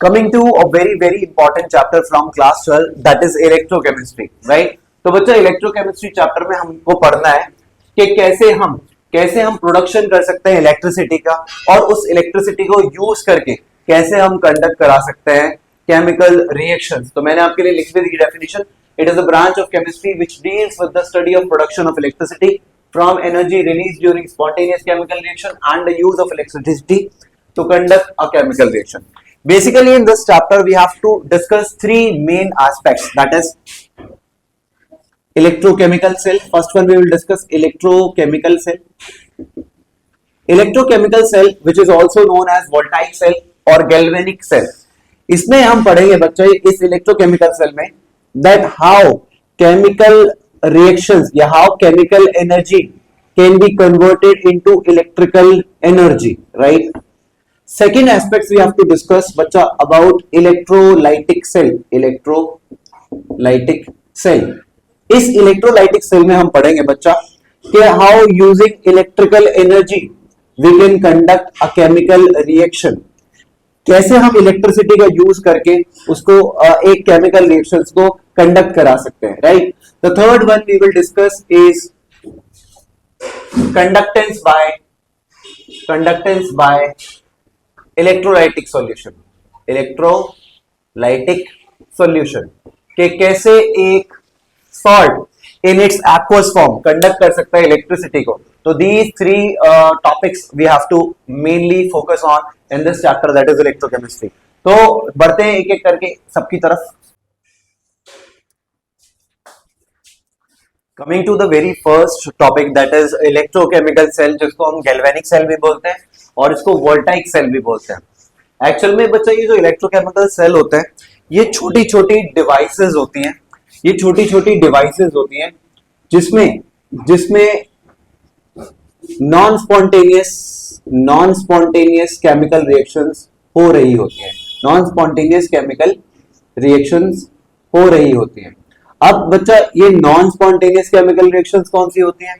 Coming to a very important chapter from class 12, that is electrochemistry, right? तो बच्चा electrochemistry chapter में हमको पढ़ना है कि कैसे हम प्रोडक्शन कर सकते हैं इलेक्ट्रिसिटी का, और उस इलेक्ट्रिसिटी को यूज करके कैसे हम कंडक्ट करा सकते हैं केमिकल रिएक्शंस। तो मैंने आपके लिए लिख दी definition. It is a branch of chemistry which deals with the study of production of electricity from energy release during spontaneous chemical reaction and the use of electricity to conduct a chemical reaction. Basically, in this chapter, we have to discuss three main aspects. That is electrochemical cell. First one, we will discuss electrochemical cell. Electrochemical cell, which is also known as voltaic cell or galvanic cell. इसमें हम पढ़ेंगे बच्चे इस electrochemical cell में that how chemical reactions या how chemical energy can be converted into electrical energy, right? Second aspects we have to discuss बच्चा about electrolytic cell. Electrolytic cell. इस electrolytic cell में हम पढ़ेंगे बच्चा कि how using electrical energy we can conduct a chemical reaction. कैसे हम electricity का यूज करके उसको एक केमिकल रिएक्शंस को कंडक्ट करा सकते हैं, right? The third one we will discuss is conductance by electrolytic solution कि कैसे एक salt in its aqueous form conduct कर सकता है इलेक्ट्रिसिटी को। तो these three topics we have to mainly focus on in this chapter, that is electrochemistry. तो बढ़ते हैं एक एक करके सबकी तरफ। Coming to the very first topic that is electrochemical cell, जिसको हम गैल्वेनिक सेल भी बोलते हैं और इसको वोल्टाइक सेल भी बोलते हैं। एक्चुअल में बच्चा ये जो इलेक्ट्रोकेमिकल सेल होते हैं ये छोटी छोटी डिवाइसेस होती हैं, जिसमें नॉन स्पॉन्टेनियस केमिकल रिएक्शंस हो रही होती हैं। अब बच्चा ये नॉन स्पॉन्टेनियस केमिकल रिएक्शंस कौन सी होती हैं?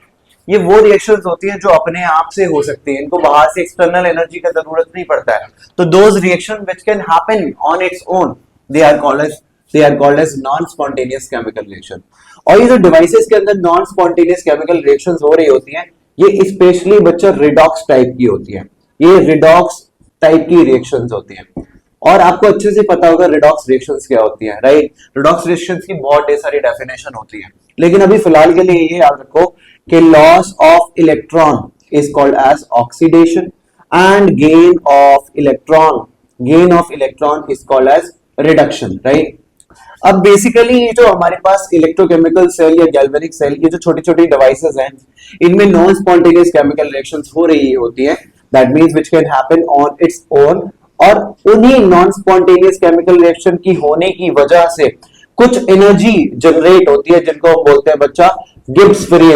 ये वो रिएक्शंस होती हैं जो अपने आप से हो सकती हैं, इनको बाहर से एक्सटर्नल एनर्जी का जरूरत नहीं पड़ता है। तो those reaction which can happen on its own they are called as non spontaneous chemical reaction. और ये जो डिवाइसेस के अंदर नॉन स्पॉन्टेनियस केमिकल रिएक्शंस हो रही होती हैं ये स्पेशली बच्चा रिडॉक्स टाइप की होती है। ये रिडॉक्स टाइप की रिएक्शंस होती हैं और आपको अच्छे से पता होगा रिडॉक्स रिएक्शंस क्या होती हैं, राइट? रिडॉक्स रिएक्शंस की बहुत ढेर सारी डेफिनेशन होती है, लेकिन अभी फिलहाल के लिए ये याद रखो कि loss of electron is called as oxidation and gain of electron is called as reduction, right? अब बेसिकली ये जो हमारे पास इलेक्ट्रोकेमिकल सेल या गैल्वेनिक सेल, ये जो छोटी छोटी डिवाइसेस हैं, इनमें नॉन स्पॉन्टेनियस केमिकल रिएक्शंस हो रही होती है, that means which can happen on its own. और उन्हीं नॉन स्पॉन्टेनियस केमिकल रिएक्शन की होने की वजह से कुछ एनर्जी जनरेट होती है जिनको हम बोलते हैं बच्चा गिब्स फ्री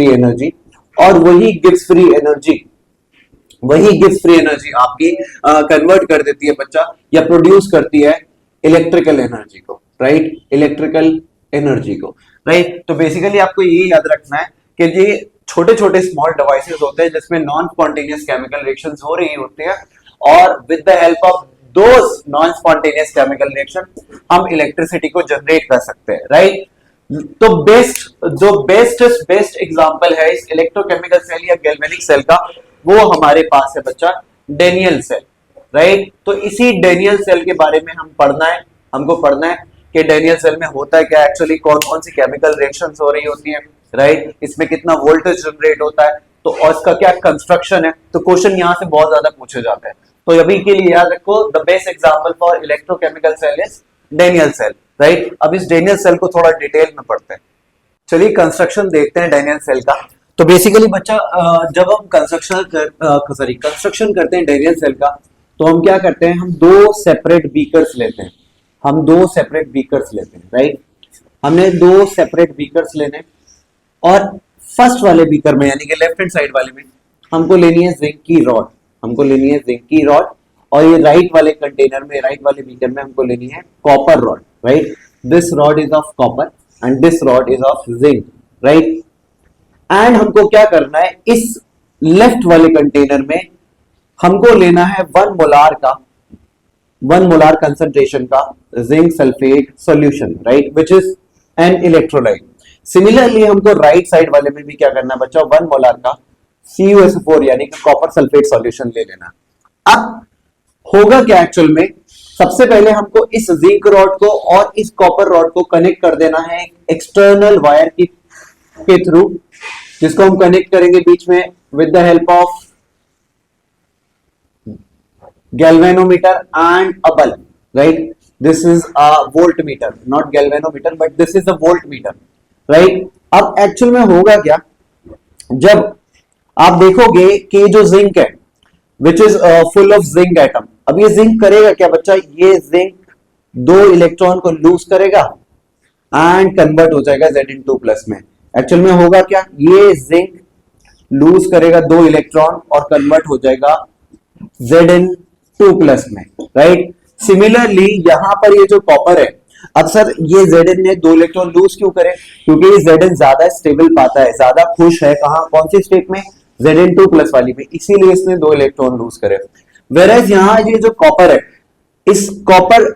एनर्जी। और वही गिब्स फ्री एनर्जी आपकी कन्वर्ट कर देती है बच्चा या प्रोड्यूस करती है इलेक्ट्रिकल एनर्जी को, राइट? तो बेसिकली आपको ये याद रखना है कि ये छोटे छोटे स्मॉल डिवाइसेस होते हैं जिसमें नॉन स्पॉन्टेनियस केमिकल रिएक्शंस हो रही होती है, और with the help of those non spontaneous chemical reaction हम इलेक्ट्रिसिटी को जनरेट कर सकते हैं, राइट? तो बेस्ट एग्जांपल है इस इलेक्ट्रोकेमिकल सेल या गैल्वेनिक सेल का, वो हमारे पास है बच्चा डेनियल सेल, राइट? तो इसी डेनियल सेल के बारे में हमको पढ़ना है कि डेनियल सेल में होता है क्या, एक्चुअली कौन कौन सी केमिकल रिएक्शंस हो रही होती हैं, राइट? इसमें कितना वोल्टेज जनरेट होता है, तो और इसका क्या कंस्ट्रक्शन है। तो क्वेश्चन यहाँ से बहुत ज्यादा पूछे जाते हैं, तो अभी के लिए याद रखो the best example for electrochemical cell is Daniell cell, right? अब इस डेनियल सेल को थोड़ा डिटेल में पढ़ते हैं। चलिए कंस्ट्रक्शन देखते हैं डेनियल सेल का। तो बेसिकली बच्चा जब हम कंस्ट्रक्शन करते हैं डेनियल सेल का, तो हम क्या करते हैं, हम दो सेपरेट बीकर्स लेते हैं, राइट? हमने दो सेपरेट बीकर्स लेने, और फर्स्ट वाले बीकर में यानी कि लेफ्ट हैंड साइड वाले में हमको लेनी है जिंक की रॉड, और ये राइट वाले कंटेनर में, राइट वाले बीकर में हमको लेनी है copper rod, right? This rod is of copper and this rod is of zinc, right? And हमको क्या करना है, इस लेफ्ट वाले कंटेनर में हमको लेना है 1 मोलार का 1 मोलार कंसंट्रेशन का zinc sulphate solution, right, which is an electrolyte. Similarly हमको राइट साइड वाले में भी क्या करना है बच्चा, 1 मोलार का CuSO4 यानी कि कॉपर सल्फेट सॉल्यूशन ले लेना। अब होगा क्या एक्चुअल में, सबसे पहले हमको इस जिंक रॉड को और इस कॉपर रॉड को कनेक्ट कर देना है एक्सटर्नल वायर के थ्रू, जिसको हम कनेक्ट करेंगे बीच में with the help of galvanometer and a bulb, right? This is a voltmeter, not galvanometer, but this is a voltmeter, right? अब एक्चुअल में होगा क्या, जब आप देखोगे कि जो जिंक है which is full of zinc atom, अब ये जिंक करेगा क्या बच्चा, ये जिंक 2 इलेक्ट्रॉन को लूज करेगा एंड कन्वर्ट हो जाएगा Zn2+ में। एक्चुअल में होगा क्या, ये जिंक लूज करेगा 2 इलेक्ट्रॉन और कन्वर्ट हो जाएगा Zn2+ में, राइट। सिमिलरली यहां पर ये जो कॉपर है, अब सर ये Zn ने 2 इलेक्ट्रॉन लूज क्यों करे, क्योंकि ये Zn ज्यादा स्टेबल पाता है, ज्यादा खुश है कहां, कौन सी स्टेट में, Zn2+ वाली में, इसीलिए इसने 2 इलेक्ट्रॉन लूज करे। वेरएज यहां ये जो कॉपर है, इस कॉपर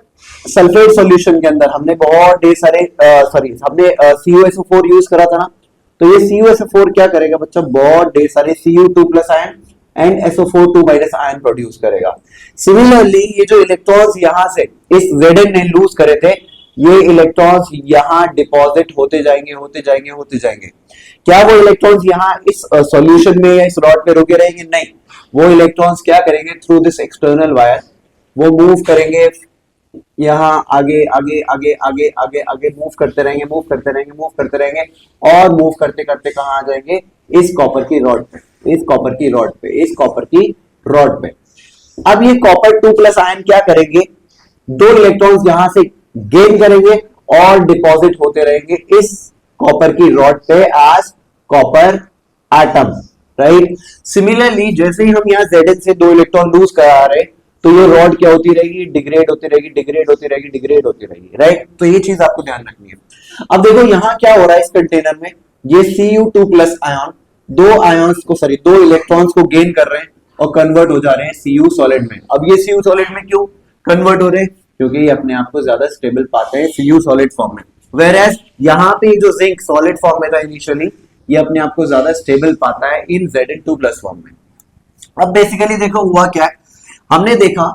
सल्फेट सॉल्यूशन के अंदर हमने बहुत ढेर सारे हमने CuSO4 यूज करा था ना, तो ये CuSO4 क्या करेगा बच्चा, बहुत ढेर सारे Cu2+ ion and SO4 ion produce करेगा। सिमिलरली ये जो इलेक्ट्रॉन्स यहां से इस Zn ने लूज करे थे, ये इलेक्ट्रॉन्स यहां डिपॉजिट होते जाएंगे होते जाएंगे होते जाएंगे। क्या वो इलेक्ट्रॉन्स यहां इस सॉल्यूशन में या इस रॉड पे रुके रहेंगे, नहीं, वो इलेक्ट्रॉन्स क्या करेंगे, थ्रू दिस एक्सटर्नल वायर वो मूव करेंगे, यहां आगे आगे आगे आगे आगे आगे मूव करते रहेंगे, मूव करते रहेंगे, मूव करते रहेंगे, और मूव करते करते कहां आ जाएंगे, इस कॉपर की रॉड पे, इस कॉपर की रॉड पे, इस कॉपर की रॉड पे। अब ये कॉपर 2+ आयन क्या करेंगे, 2 इलेक्ट्रॉन्स यहां से गेन करेंगे और डिपॉजिट होते रहेंगे इस कॉपर की रॉड पे as copper atom, right. Similarly जैसे ही हम यहाँ Zn से 2 इलेक्ट्रॉन लूज करा रहे, तो ये रॉड क्या होती रहेगी, डिग्रेड होती रहेगी, डिग्रेड होती रहेगी, डिग्रेड होती रहेगी, राइट। तो ये चीज आपको ध्यान रखनी है। अब देखो यहाँ क्या हो रहा है इस कंटेनर में, ये Cu2+ आयन 2 इलेक्ट्रॉन्स को गेन कर रहे हैं और कन्वर्ट हो जा रहे हैं Cu सॉलिड में। अब ये Cu सॉलिड में क्यों कन्वर्ट हो रहे हैं, क्योंकि ये अपने आप को ज्यादा स्टेबल पाते हैं Cu सॉलिड फॉर्म में, वेयर एज यहाँ पे जो जिंक सॉलिड फॉर्म में था इनिशियली, ये अपने आप को ज्यादा स्टेबल पाता है इन Zn2+ फॉर्म में। अब बेसिकली देखो हुआ क्या है, हमने देखा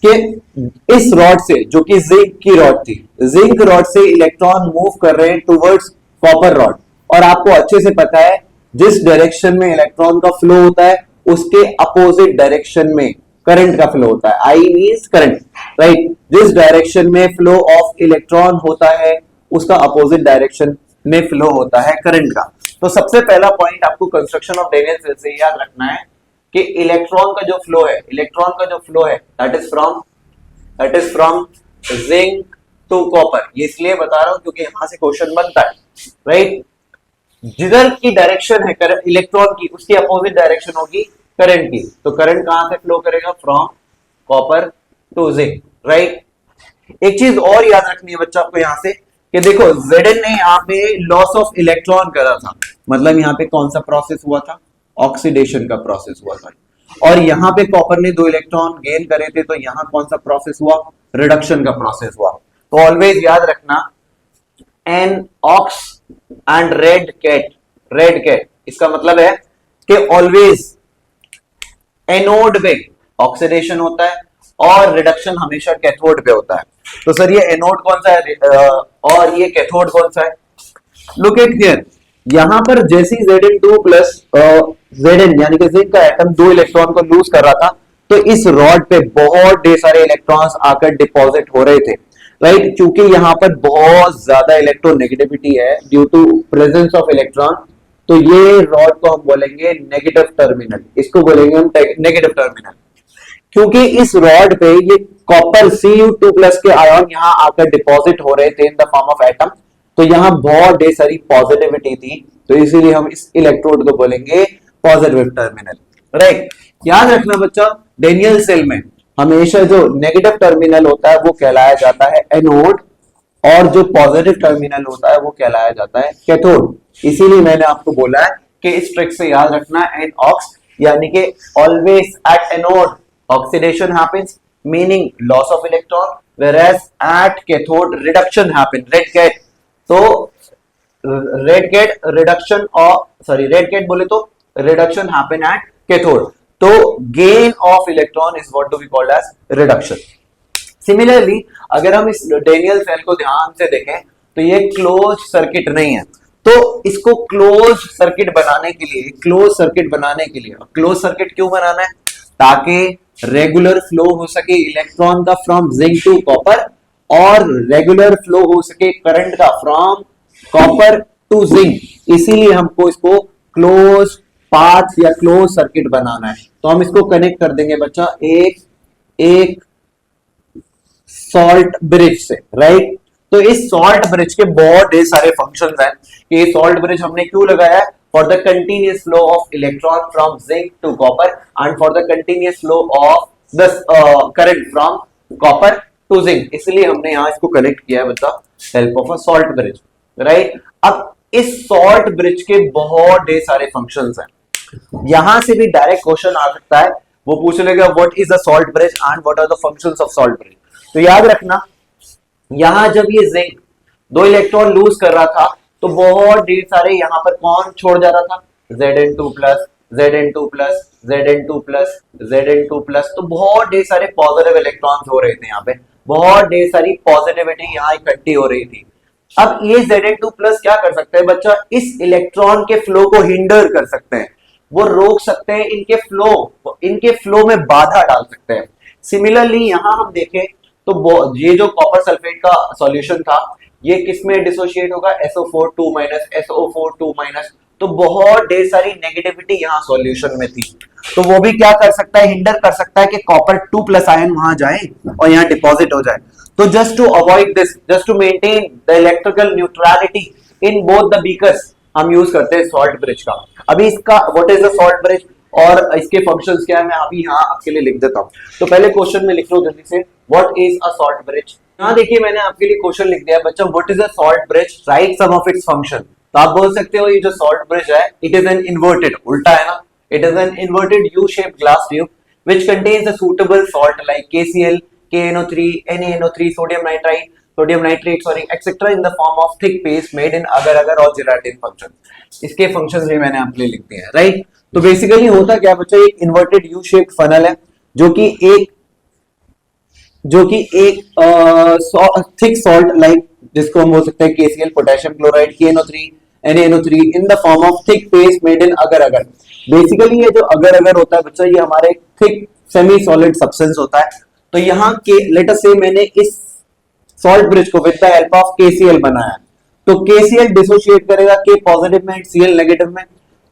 कि इस रॉड से, जो कि जिंक की रॉड थी, जिंक रॉड से इलेक्ट्रॉन मूव कर रहे हैं टुवर्ड्स कॉपर रॉड, और आपको अच्छे से पता है जिस डायरेक्शन में इलेक्ट्रॉन का फ्लो होता है उसके अपोजिट डायरेक्शन में करंट का फ्लो होता है, आई मींस करंट, राइट। जिस डायरेक्शन में फ्लो ऑफ इलेक्ट्रॉन होता है उसका अपोजिट डायरेक्शन में फ्लो होता है करंट का। तो सबसे पहला पॉइंट आपको कंस्ट्रक्शन ऑफ डैनियल सेल से याद रखना है कि इलेक्ट्रॉन का जो फ्लो है, इलेक्ट्रॉन का जो फ्लो है that is from zinc to copper. ये इसलिए बता रहा हूं क्योंकि यहां से क्वेश्चन बनता है, राइट। जिधर की डायरेक्शन है इलेक्ट्रॉन की, उसकी अपोजिट डायरेक्शन होगी करंट की, तो करंट कहां से फ्लो करेगा, from copper to zinc, right. एक चीज और याद रखनी है बच्चा आपको यहां से कि देखो Zn ने यहाँ पे लॉस ऑफ इलेक्ट्रॉन करा था, मतलब यहाँ पे कौन सा प्रोसेस हुआ था, ऑक्सीडेशन का प्रोसेस हुआ था, और यहाँ पे कॉपर ने 2 इलेक्ट्रॉन गेन करे थे, तो यहाँ कौन सा प्रोसेस हुआ, रिडक्शन का प्रोसेस हुआ। तो ऑलवेज याद रखना an ox and red cat, इसका मतलब है कि ऑलवेज एनोड पे ऑक्सीडेशन होता है और रिडक्शन हमेशा कैथोड पे होता है। तो सर ये एनोड कौन सा है और ये कैथोड कौन सा है, लुक एट हियर, यहां पर जैसे Zn2+ Zn यानी कि जिंक का एटम 2 इलेक्ट्रॉन को लूज कर रहा था, तो इस रॉड पे बहुत ढेर सारे इलेक्ट्रॉन्स आकर डिपॉजिट हो रहे थे, राइट। क्योंकि यहां पर बहुत ज्यादा इलेक्ट्रोनेगेटिविटी है due to presence of electron, तो ये रॉड को हम बोलेंगे नेगेटिव टर्मिनल, इसको बोलेंगे हम नेगेटिव टर्मिनल, क्योंकि इस रॉड पे ये कॉपर Cu2+ के आयन यहां आकर डिपॉजिट हो रहे थे इन द फॉर्म ऑफ एटम, तो यहां बहुत ढेर सारी पॉजिटिविटी थी, तो इसीलिए हम इस इलेक्ट्रोड को बोलेंगे पॉजिटिव टर्मिनल, राइट। याद रखना बच्चा, डैनियल सेल में हमेशा जो नेगेटिव टर्मिनल होता है वो कहलाया जाता है एनोड, और जो पॉजिटिव टर्मिनल होता है वो कहलाया जाता है कैथोड। इसीलिए मैंने आपको बोला है कि इस ट्रिक से याद रखना एन ऑक्स, यानी कि always at anode oxidation happens meaning loss of electron, whereas at cathode reduction happen, red gate, तो red gate reduction or red gate बोले तो reduction happen at cathode, तो gain of electron is what do we call as reduction. Similarly अगर हम इस Daniell cell को ध्यान से देखें तो ये क्लोज सर्किट नहीं है, तो इसको क्लोज सर्किट बनाने के लिए, क्लोज सर्किट क्यों बनाना है, ताकि रेगुलर फ्लो हो सके इलेक्ट्रॉन का फ्रॉम जिंक टू कॉपर, और रेगुलर फ्लो हो सके करंट का फ्रॉम कॉपर टू जिंक, इसीलिए हमको इसको क्लोज पाथ या क्लोज सर्किट बनाना है. तो हम इसको कनेक्ट कर देंगे बच्चा एक सॉल्ट ब्रिज से, राइट. तो इस सॉल्ट ब्रिज के बहुत ढेर सारे फंक्शंस हैं कि ये सॉल्ट ब्रिज हमने क्यों लगाया है, for the continuous flow of electron from zinc to copper and for the continuous flow of the current from copper to zinc, इसलिए हमने यहां इसको कनेक्ट किया है with the help of a salt bridge, right. अब इस salt bridge के बहुत ढेर सारे फंक्शंस हैं, यहां से भी डायरेक्ट क्वेश्चन आ सकता है, वो पूछ लेगा what is a salt bridge and what are the functions of salt bridge. तो याद रखना, यहां जब ये जिंक 2 इलेक्ट्रॉन लूज कर रहा था तो बहुत ढेर सारे यहां पर कौन छोड़ जा रहा था, Zn2 plus, Zn2 plus, Zn2 plus, Zn2 plus, तो बहुत ढेर सारे पॉजिटिव इलेक्ट्रॉन्स हो रहे थे, यहाँ पे बहुत ढेर सारी पॉजिटिविटी यहाँ इकट्ठी हो रही थी. अब ये Zn2 प्लस क्या कर सकते हैं बच्चा, इस इलेक्ट्रॉन के फ्लो को हिंडर कर सकते हैं, वो रोक सकते हैं इनके फ्लो में बाधा डाल सकते हैं. सिमिलरली यहां हम देखें तो ये जो कॉपर सल्फेट का सॉल्यूशन था, ये किसमें डिसोशिएट होगा, SO4 माइनस, SO4 माइनस, तो बहुत ढेर सारी नेगेटिविटी यहाँ सॉल्यूशन में थी, तो वो भी क्या कर सकता है, हिंडर कर सकता है कि कॉपर 2 प्लस आयन वहां जाए और यहाँ डिपॉजिट हो जाए. तो just to avoid this, just to maintain the electrical neutrality in both the beakers, हम यूज करते हैं सॉल्ट ब्रिज का. अभी इसका what is the salt bridge और इसके फंक्शंस क्या है, मैं अभी यहाँ आपके लिए लिख देता हूँ. तो पहले क्वेश्चन में लिख लो जल्दी से, what is a salt bridge. यहाँ देखिए मैंने आपके लिए क्वेश्चन लिख दिया है बच्चा, what is a salt bridge, right some of its function. तो आप बोल सकते हो ये जो सॉल्ट ब्रिज है, इट इज एन इन्वर्टेड, उल्टा है ना, it is an inverted U shape glass tube which contains a suitable salt like KCl, KNO3, NaNO3, sodium nitrate, etc. in the form of thick paste made in agar-agar और gelatin function. इसके functions भी मैंने आपके लिए लिख दिए हैं, right. तो बेसिकली होता क्या बच्चा, एक इन्वर्टेड यू शेप फनल है जो कि एक थिक सॉल्ट लाइक, जिसको हम बोल सकते हैं KCl, potassium chloride, KNO3, NaNO3 in the form of thick paste made in agar agar. Basically ये जो अगर-अगर होता है बच्चा, ये हमारे थिक सेमी सॉलिड सब्सटेंस होता है. तो यहाँ के लेट अस से मैंने इस सॉल्ट ब्रिज को with the help of KCl बनाया, तो KCl डिसोशिएट करेगा K पॉजिटिव में, Cl नेगेटिव में,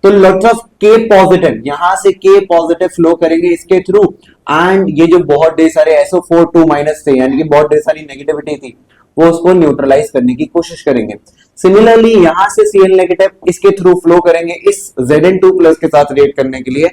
तो लॉट्स ऑफ K पॉजिटिव, यहां से K पॉजिटिव फ्लो करेंगे इसके थ्रू, एंड ये जो बहुत ढेर सारे SO4 माइनस थे, यानी कि बहुत ढेर सारी नेगेटिविटी थी, वो उसको न्यूट्रलाइज करने की कोशिश करेंगे. सिमिलरली यहां से Cl नेगेटिव इसके थ्रू फ्लो करेंगे इस Zn2 प्लस के साथ रिएक्ट करने के लिए,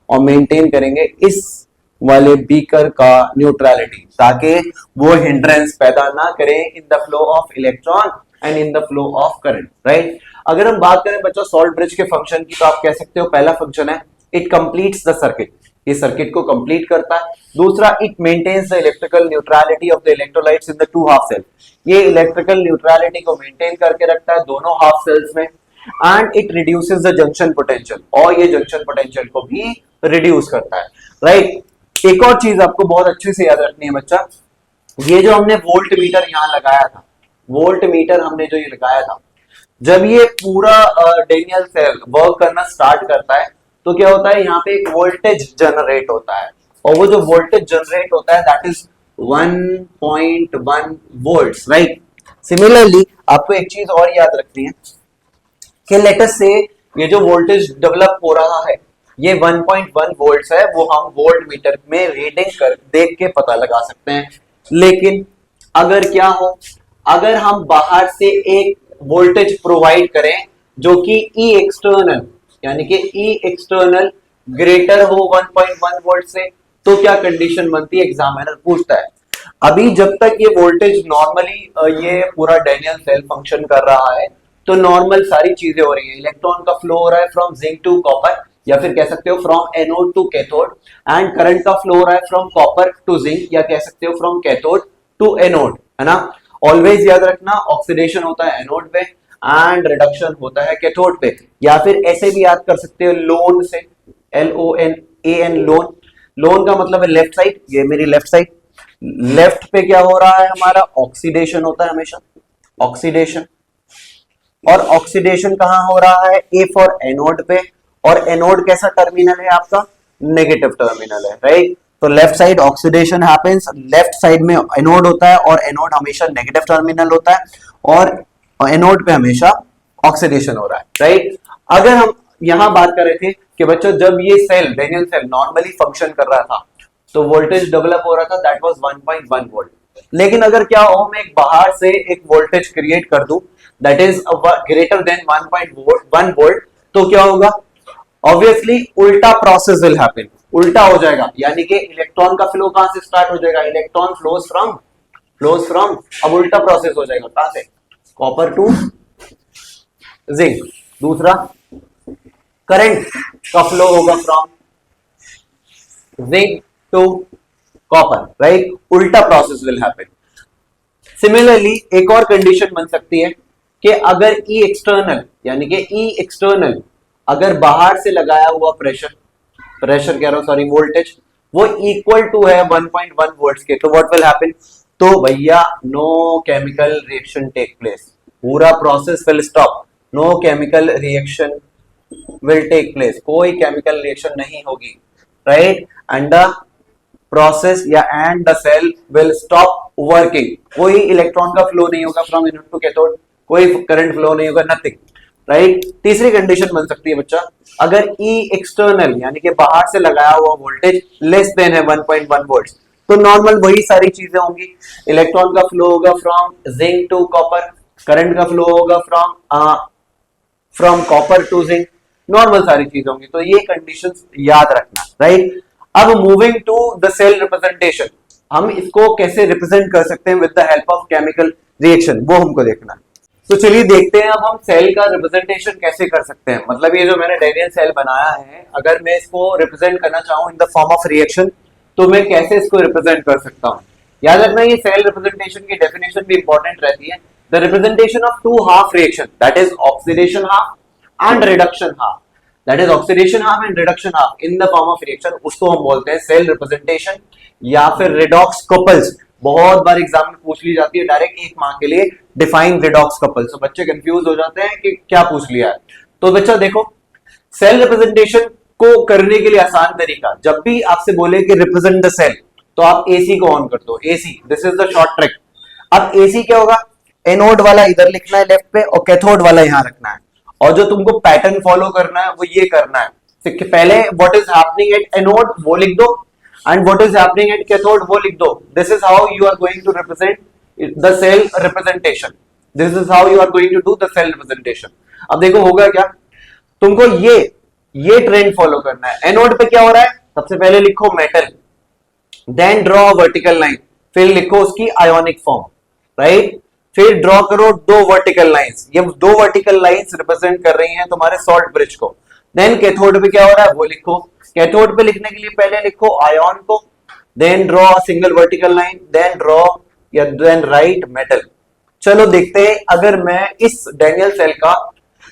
और मेंटेन करेंगे इस वाले बीकर का न्यूट्रलिटी, ताकि वो हिंड्रेंस पैदा ना करें in the flow of electron and in the flow of current, right. अगर हम बात करें बच्चों सॉल्ट ब्रिज के फंक्शन की, तो आप कह सकते हो पहला फंक्शन है इट कंप्लीट्स द सर्किट, ये सर्किट को कंप्लीट करता है. दूसरा, it maintains the electrical neutrality of the electrolytes in the two half cell, ये इलेक्ट्रिकल न्यूट्रलिटी को मेंटेन करके रखता है दोनों हाफ सेल्स में. And it reduces the junction potential, और ये जंक्शन पोटेंशियल को भी रिड्यूस करता है, राइट. एक और चीज आपको बहुत अच्छे से याद रखनी है बच्चा, ये जो हमने वोल्ट मीटर यहाँ लगाया था, वोल्ट मीटर हमने जो ये लगाया था, जब ये पूरा डेनियल सेल वर्क करना स्टार्ट करता है तो क्या होता है, यहाँ पे एक वोल्टेज जनरेट होता है, और वो जो वोल्टेज जनरेट होता है that is 1.1 volts, right. Similarly आपको एक चीज और याद रखनी है कि लेट अस से ये जो वोल्टेज डेवलप हो रहा है, ये 1.1 वोल्ट्स है, वो हम वोल्ट मीटर में रीडिंग कर देख के पता लगा सकते हैं. लेकिन अगर क्या हो, अगर हम बाहर से एक वोल्टेज प्रोवाइड करें जो कि ई एक्सटर्नल, यानी कि ई एक्सटर्नल ग्रेटर हो 1.1 वोल्ट से, तो क्या कंडीशन बनती है, एग्जामिनर पूछता है. अभी जब तक ये वोल्टेज नॉर्मली ये पूरा डेनियल सेल फंक्शन कर रहा है, तो नॉर्मल सारी चीजें हो रही है, इलेक्ट्रॉन का फ्लो हो रहा है फ्रॉम जिंक टू कॉपर, या फिर कह सकते हो from anode to cathode, and current का फ्लो हो रहा है फ्रॉम कॉपर टू जिंक, या कह सकते हो फ्रॉम कैथोड टू एनोड, है ना। ऑलवेज याद रखना ऑक्सीडेशन होता है एनोड पे एंड रिडक्शन होता है कैथोड पे, या फिर ऐसे भी याद कर सकते हो लोन से, LONAN लोन। लोन का मतलब है लेफ्ट साइड, ये मेरी लेफ्ट साइड, लेफ्ट पे क्या हो रहा है हमारा ऑक्सीडेशन होता है हमेशा, ऑक्सीडेशन। और ऑक्सीडेशन कहां हो रहा है, ए फॉर एनोड पे, और एनोड कैसा टर्मिनल है आपका, नेगेटिव टर्मिनल है, राइट। तो left side oxidation happens, left side में एनोड होता है और एनोड हमेशा नेगेटिव टर्मिनल होता है, और एनोड पे हमेशा ऑक्सीडेशन हो रहा है, राइट। अगर हम यहां बात कर रहे थे कि बच्चों जब ये cell Daniell cell normally function कर रहा था तो वोल्टेज डेवलप हो रहा था, दैट वाज 1.1 वोल्ट। लेकिन अगर क्या हो, मैं एक बाहर से एक वोल्टेज क्रिएट कर दूं that is greater than 1.1 volt, तो क्या होगा, ऑब्वियसली उल्टा प्रोसेस विल हैपन, उल्टा हो जाएगा, यानी कि इलेक्ट्रॉन का फ्लो कहां से स्टार्ट हो जाएगा, इलेक्ट्रॉन फ्लोज फ्रॉम, अब उल्टा प्रोसेस हो जाएगा, कहां से, कॉपर टू जिंक। दूसरा, करंट का फ्लो होगा from zinc to copper, right, उल्टा प्रोसेस विल हैपन। सिमिलरली एक और कंडीशन बन सकती है कि अगर ई एक्सटर्नल, यानी कि ई एक्सटर्नल अगर बाहर से लगाया हुआ प्रेशर कह रहा हूं सॉरी, वोल्टेज, वो इक्वल टू है 1.1 वोल्ट्स के, तो व्हाट विल हैपन, तो भैया no chemical reaction take place, पूरा process will stop, no chemical reaction will take place, कोई केमिकल रिएक्शन नहीं होगी, राइट, एंड द प्रोसेस या end the cell will stop working, कोई इलेक्ट्रॉन का फ्लो नहीं होगा फ्रॉम एनोड टू कैथोड, कोई करंट फ्लो नहीं होगा, नथिंग, राइट। तीसरी कंडीशन बन सकती है बच्चा, अगर ई एक्सटर्नल यानी कि बाहर से लगाया हुआ वोल्टेज लेस देन है 1.1 वोल्ट, तो नॉर्मल वही सारी चीजें होंगी, इलेक्ट्रॉन का फ्लो होगा from zinc to copper, current का फ्लो होगा from copper to zinc, normal सारी चीजें होंगी, तो ये कंडीशंस याद रखना, राइट। अब moving to the cell representation, हम इसको कैसे रिप्रेजेंट कर सकते हैं with the help of chemical reaction, वो हमको देखना है। तो चलिए देखते हैं अब हम सेल का रिप्रेजेंटेशन कैसे कर सकते हैं, मतलब ये जो मैंने डेनियल सेल बनाया है, अगर मैं इसको रिप्रेजेंट करना चाहूं इन द फॉर्म ऑफ रिएक्शन, तो मैं कैसे इसको रिप्रेजेंट कर सकता हूं। याद रखना ये सेल रिप्रेजेंटेशन की डेफिनेशन भी इंपॉर्टेंट रहती है, the representation of two half reaction, that is oxidation half and reduction half, that is oxidation half and reduction half in the form of reaction, उसको हम बोलते हैं सेल रिप्रेजेंटेशन या फिर रिडॉक्स कपल्स। बहुत बार एग्जाम में पूछ ली जाती है डायरेक्ट 1 मार्क के लिए, डिफाइन रिडॉक्स कपल्स, तो बच्चे कंफ्यूज हो जाते हैं कि क्या पूछ लिया है। तो बच्चा देखो, सेल रिप्रेजेंटेशन को करने के लिए आसान तरीका, जब भी आपसे बोले कि रिप्रेजेंट द सेल, तो आप एसी को ऑन कर दो, AC, this is the short trick. अब एसी क्या होगा, एनोड वाला इधर लिखना है लेफ्ट पे और कैथोड वाला यहां रखना है, और जो तुमको पैटर्न फॉलो करना है वो ये करना है, पहले what is happening at anode वो लिख दो, and what is happening at cathode वो लिख दो, this is how you are going to represent the cell representation, this is how you are going to do the cell representation। अब देखो होगा क्या, तुमको ये ट्रेंड फॉलो करना है। एनोड पे क्या हो रहा है, सबसे पहले लिखो metal, then draw vertical line, फिर लिखो उसकी आयोनिक फॉर्म, राइट, फिर ड्रॉ करो 2 वर्टिकल लाइंस, ये 2 वर्टिकल लाइंस रिप्रेजेंट कर रही हैं तुम्हारे सॉल्ट ब्रिज को। देन कैथोड पे क्या हो रहा है वो लिखो, कैथोड पे लिखने के लिए पहले लिखो आयन को, then draw single vertical line, then draw या देन राइट मेटल। चलो देखते हैं अगर मैं इस डेनियल सेल का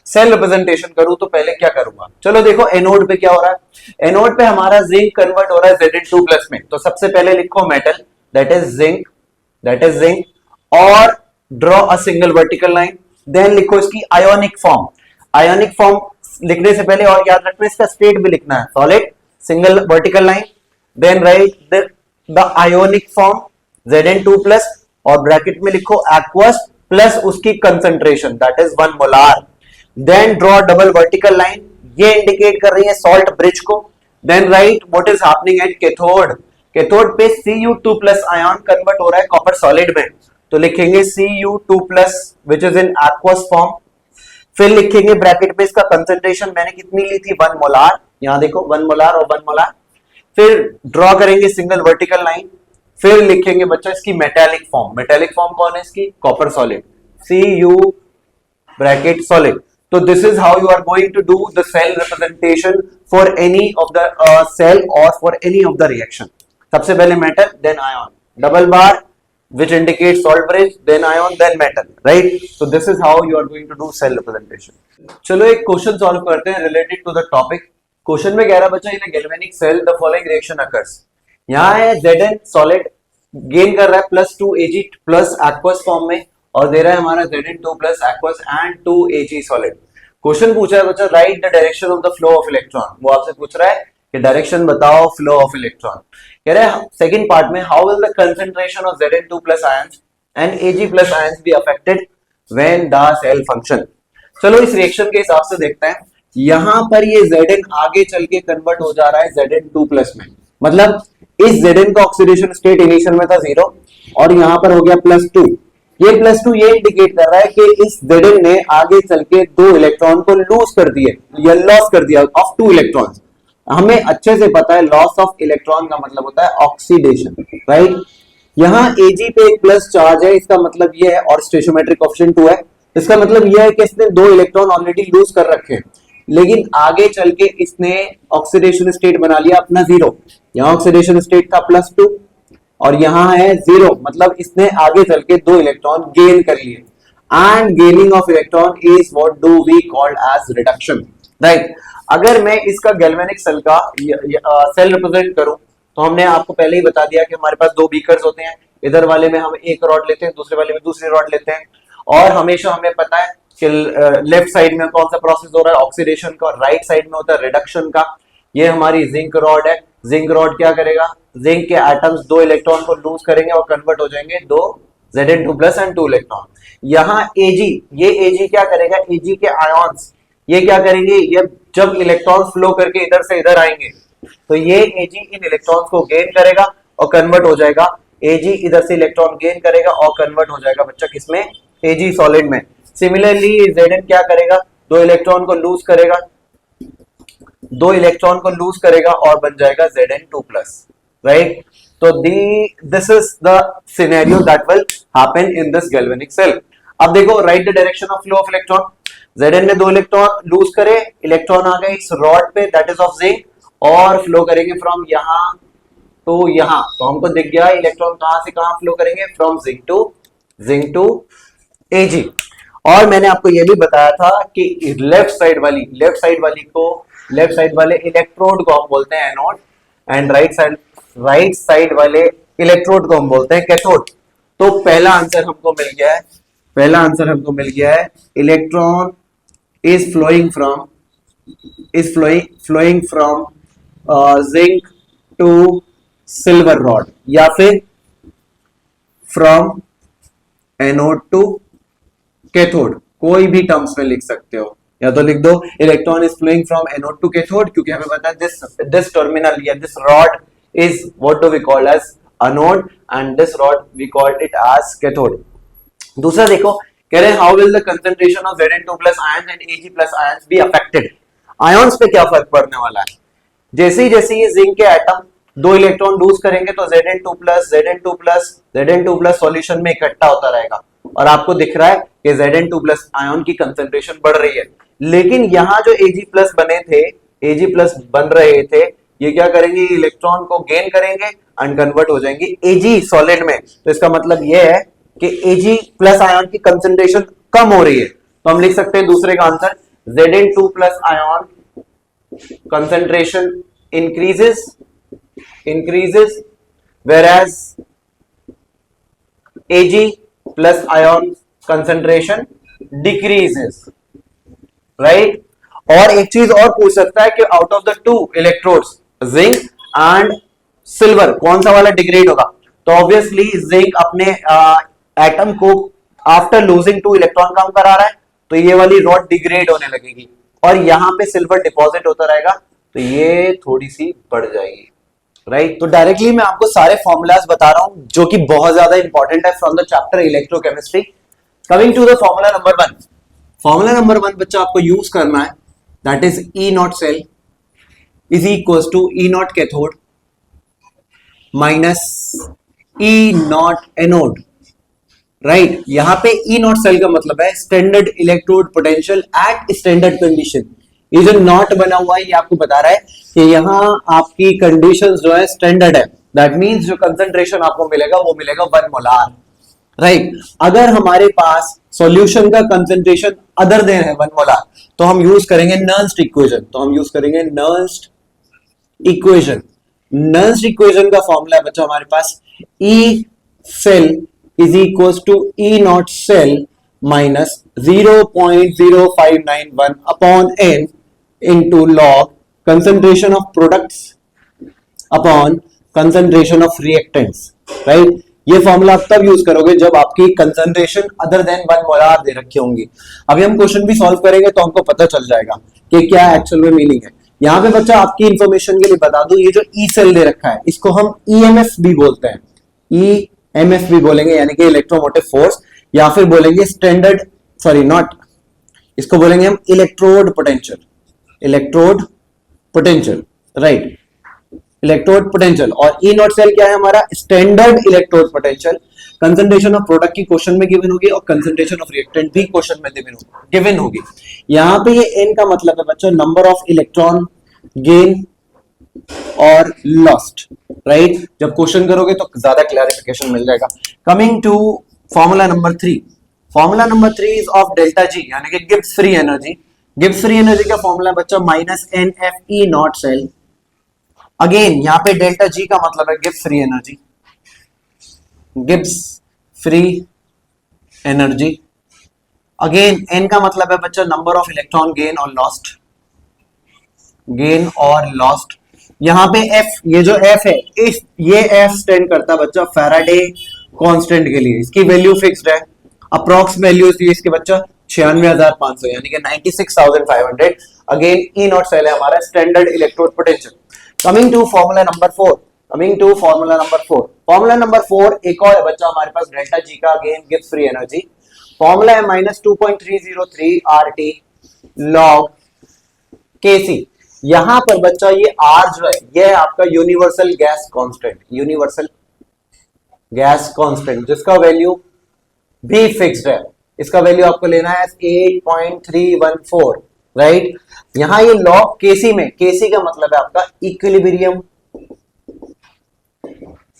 सेल रिप्रेजेंटेशन करूं तो पहले क्या करूंगा। चलो देखो एनोड पे क्या हो रहा है, एनोड पे हमारा जिंक कन्वर्ट हो रहा है Zn2+ में, तो सबसे पहले लिखो मेटल, दैट इज जिंक, और draw a single vertical line, then लिखो इसकी आयोनिक फॉर्म। आयोनिक फॉर्म लिखने से पहले और याद रखना इसका स्टेट भी लिखना है, solid, single vertical line, then write the ionic form Zn2+, और ब्रैकेट में लिखो एक्वस प्लस उसकी concentration that is 1 molar, then draw double vertical line, ये इंडिकेट कर रही है सॉल्ट ब्रिज को, then write what is happening at cathode, cathode पे Cu2+ आयन कन्वर्ट हो रहा है कॉपर सॉलिड में, तो लिखेंगे Cu2+ which is in aqueous form, फिर लिखेंगे ब्रैकेट पे इसका कंसंट्रेशन मैंने कितनी ली थी 1 मोलार, यहां देखो 1 मोलार और 1 मोलार, फिर ड्रॉ करेंगे सिंगल वर्टिकल लाइन, फिर लिखेंगे बच्चा इसकी मेटालिक फॉर्म कौन है इसकी, copper solid, Cu bracket solid, so this is how you are going to do the cell representation for any of the cell और for any of the reaction. सबसे पहले metal, then ion, double bar which indicates salt bridge, then ion, then metal, right? So this is how you are going to do cell representation. चलो एक question solve करते हैं related to the topic. Question में कह रहा बच्चा in a galvanic cell the following reaction occurs. यहाँ है Zn solid गेन कर रहा है +2 Ag प्लस aqueous फॉर्म में और दे रहा है हमारा Zn2 plus aqueous and 2 Ag solid. Question पूछा है बच्चा right the direction of the flow of electron. वो आपसे पूछ रहा है कि डायरेक्शन बताओ फ्लो ऑफ इलेक्ट्रॉन. कह रहे हैं सेकंड पार्ट में how will the concentration of Zn2 plus ions and Ag plus ions be affected when the cell function. चलो इस रिएक्शन के हिसाब से देखते हैं. यहां पर ये Zn आगे चल के कन्वर्ट हो जा रहा है Zn2 प्लस में. मतलब इस Zn का ऑक्सीडेशन स्टेट इनिशियल में था 0 और यहां पर हो गया +2. ये +2 ये इंडिकेट कर रहा है कि इस Zn ने आगे चल के 2 इलेक्ट्रॉन को लूज कर दिए या लॉस कर दिया ऑफ 2 इलेक्ट्रॉन्स. हमें अच्छे से पता है लॉस ऑफ इलेक्ट्रॉन का मतलब होता है ऑक्सीडेशन, राइट. यहाँ Ag पे एक प्लस चार्ज है, इसका मतलब ये है, और स्टेशियोमेट्रिक कोएफिशिएंट 2 है. इसका मतलब ये है कि इसने 2 इलेक्ट्रॉन ऑलरेडी लूज कर रखे हैं, लेकिन आगे चल के इसने ऑक्सीडेशन स्टेट बना लिया अपना 0. यहाँ ऑक्सीडेशन स्टेट था +2 और यहाँ है 0, मतलब इसने आगे चल के 2 इलेक्ट्रॉन गेन कर लिए. And gaining of electron is what do we called as reduction, right. अगर मैं इसका गैल्वेनिक सेल का सेल रिप्रेजेंट करूं तो हमने आपको पहले ही बता दिया कि हमारे पास 2 बीकर्स होते हैं. इधर वाले में हम एक रॉड लेते हैं, दूसरे वाले में दूसरी रॉड लेते हैं. और हमेशा हमें पता है कि लेफ्ट साइड में कौन सा प्रोसेस हो रहा है ऑक्सीडेशन का, और राइट साइड में होता है रिडक्शन का. ये हमारी जिंक रॉड है. जिंक रॉड क्या करेगा, जिंक के एटम्स 2 इलेक्ट्रॉन को लूज करेंगे और कन्वर्ट हो जाएंगे 2 Zn2 प्लस एंड 2 इलेक्ट्रॉन. यहाँ Ag, ये Ag क्या करेगा, Ag के आयॉन्स ये क्या करेंगे, ये जब इलेक्ट्रॉन फ्लो करके इधर से इधर आएंगे तो ये Ag इन इलेक्ट्रॉन्स को गेन करेगा और कन्वर्ट हो जाएगा. Ag इधर से इलेक्ट्रॉन गेन करेगा और कन्वर्ट हो जाएगा बच्चा किसमें, Ag सॉलिड में. सिमिलरली Zn क्या करेगा, 2 इलेक्ट्रॉन को लूज करेगा, 2 इलेक्ट्रॉन को लूज करेगा और बन जाएगा Zn2 प्लस, राइट. तो this is the scenario that will happen in this galvanic cell. अब देखो write the direction of flow of electron. Zn ने 2 इलेक्ट्रॉन लूज करे, इलेक्ट्रॉन आ गए इस रॉड पे दैट इज ऑफ जिंक और फ्लो करेंगे फ्रॉम यहां तो यहां. तो हमको दिख गया इलेक्ट्रॉन कहां से कहां फ्लो करेंगे, फ्रॉम जिंक टू Ag. और मैंने आपको यह भी बताया था कि लेफ्ट साइड वाले इलेक्ट्रोड को हम बोलते हैं एनोड एंड राइट साइड वाले इलेक्ट्रोड को हम बोलते हैं कैथोड. तो पहला आंसर हमको मिल गया है electron is flowing from zinc to silver rod या फिर from anode to cathode. कोई भी टर्म्स में लिख सकते हो, या तो लिख दो electron is flowing from anode to cathode, क्योंकि हमें पता है दिस टर्मिनल या this rod is what do we call as anode and this rod we call it as cathode. दूसरा देखो, कह रहे हैं how will the concentration of Zn2 plus ions and Ag plus ions be affected. Ions पे क्या फर्क पड़ने वाला है, जैसे ही ये जिंक के एटम 2 इलेक्ट्रॉन लूज करेंगे तो Zn2 प्लस सॉल्यूशन में इकट्ठा होता रहेगा और आपको दिख रहा है कि Zn2 प्लस आयन की कंसंट्रेशन बढ़ रही है. लेकिन यहाँ जो Ag प्लस बन रहे थे ये क्या करेंगे, इलेक्ट्रॉन को गेन करेंगे एंड कन्वर्ट हो जाएंगे Ag सॉलिड में. तो इसका मतलब ये है कि Ag प्लस आयन की कंसंट्रेशन कम हो रही है. तो हम लिख सकते हैं दूसरे का answer Zn2 plus ion concentration increases whereas Ag plus ion concentration decreases, right. और एक चीज और पूछ सकता है कि out of the 2 electrodes zinc and silver कौन सा वाला डिग्रेड होगा. तो ऑब्वियसली जिंक अपने एटम को आफ्टर लूजिंग 2 इलेक्ट्रॉन कम करा रहा है तो ये वाली रॉड डिग्रेड होने लगेगी और यहां पे सिल्वर डिपॉजिट होता रहेगा तो ये थोड़ी सी बढ़ जाएगी, राइट. तो डायरेक्टली मैं आपको सारे फॉर्मूलाज बता रहा हूं जो कि बहुत ज्यादा इंपॉर्टेंट है from the chapter electrochemistry. Coming to the formula number 1. Formula number 1 बच्चा आपको यूज करना है, that is E not cell is equals to E not cathode minus E not anode, right. यहाँ पे ई नॉट सेल का मतलब है standard electrode potential at standard condition. ये जो नॉट बना हुआ है ये आपको बता रहा है कि यहाँ आपकी कंडीशंस जो है स्टैंडर्ड है। दैट मींस जो कंसंट्रेशन आपको मिलेगा वो मिलेगा 1 मोलार, राइट। अगर हमारे पास सॉल्यूशन का कंसंट्रेशन अदर देन है 1 मोलार तो हम यूज करेंगे नर्न्स्ट इक्वेशन। नर्न्स्ट इक्वेशन का फॉर्मूला है बच्चा हमारे पास E cell is equal to E not cell minus 0.0591 upon n into log concentration of products upon concentration of reactants, right. ये फॉर्मूला आप तब यूज करोगे जब आपकी कंसंट्रेशन अदर देन 1 मोलार दे रखी होंगी। अभी हम क्वेश्चन भी सॉल्व करेंगे तो हमको पता चल जाएगा कि क्या एक्चुअल में मीनिंग है। यहाँ पे बच्चा आपकी इंफॉर्मेशन के लिए बता दूं, ये जो ई सेल दे रखा है इसको हम ईएमएफ भी बोलते हैं, ईएमएफ भी बोलेंगे यानी कि इलेक्ट्रोमोटिव फोर्स, या फिर बोलेंगे स्टैंडर्ड इसको बोलेंगे हम electrode potential, right, electrode potential. और ई नॉट सेल क्या है हमारा standard electrode potential. Concentration of product की क्वेश्चन में गिवन होगी और कंसंट्रेशन ऑफ रिएक्टेंट भी क्वेश्चन में गिवन होगी। यहाँ पे ये एन का मतलब है बच्चों नंबर ऑफ इलेक्ट्रॉन गेन और लॉस्ट, राइट। जब क्वेश्चन करोगे तो ज्यादा क्लैरिफिकेशन मिल जाएगा। Coming to formula number 3 is of delta G यानी कि Gibbs free energy. Gibbs free energy का फॉर्मूला बच्चा minus N F E not cell. Again यहाँ पे डेल्टा जी का मतलब है Gibbs free energy. Again N का मतलब है बच्चा नंबर ऑफ इलेक्ट्रॉन गेन और लॉस्ट। यहाँ पे एफ, ये जो एफ है ये एफ स्टैंड करता है बच्चा फैराडे कांस्टेंट के लिए। इसकी वैल्यू फिक्स्ड है, अप्रॉक्स वैल्यू इसके बच्चा 96,500 यानी कि 96,500। अगेन ई नॉट सेल है हमारा standard electrode potential. Coming to formula number 4 formula number 4 एक और है बच्चा हमारे पास डेल्टा जी का। Again Gibbs free energy formula है माइनस 2.303 RT लॉग KC। यहां पर बच्चा ये R जो है ये है आपका यूनिवर्सल गैस कांस्टेंट जिसका वैल्यू भी फिक्स्ड है। इसका वैल्यू आपको लेना है 8.314, राइट। यहां ये लॉग केसी में, केसी का मतलब है आपका इक्विलिब्रियम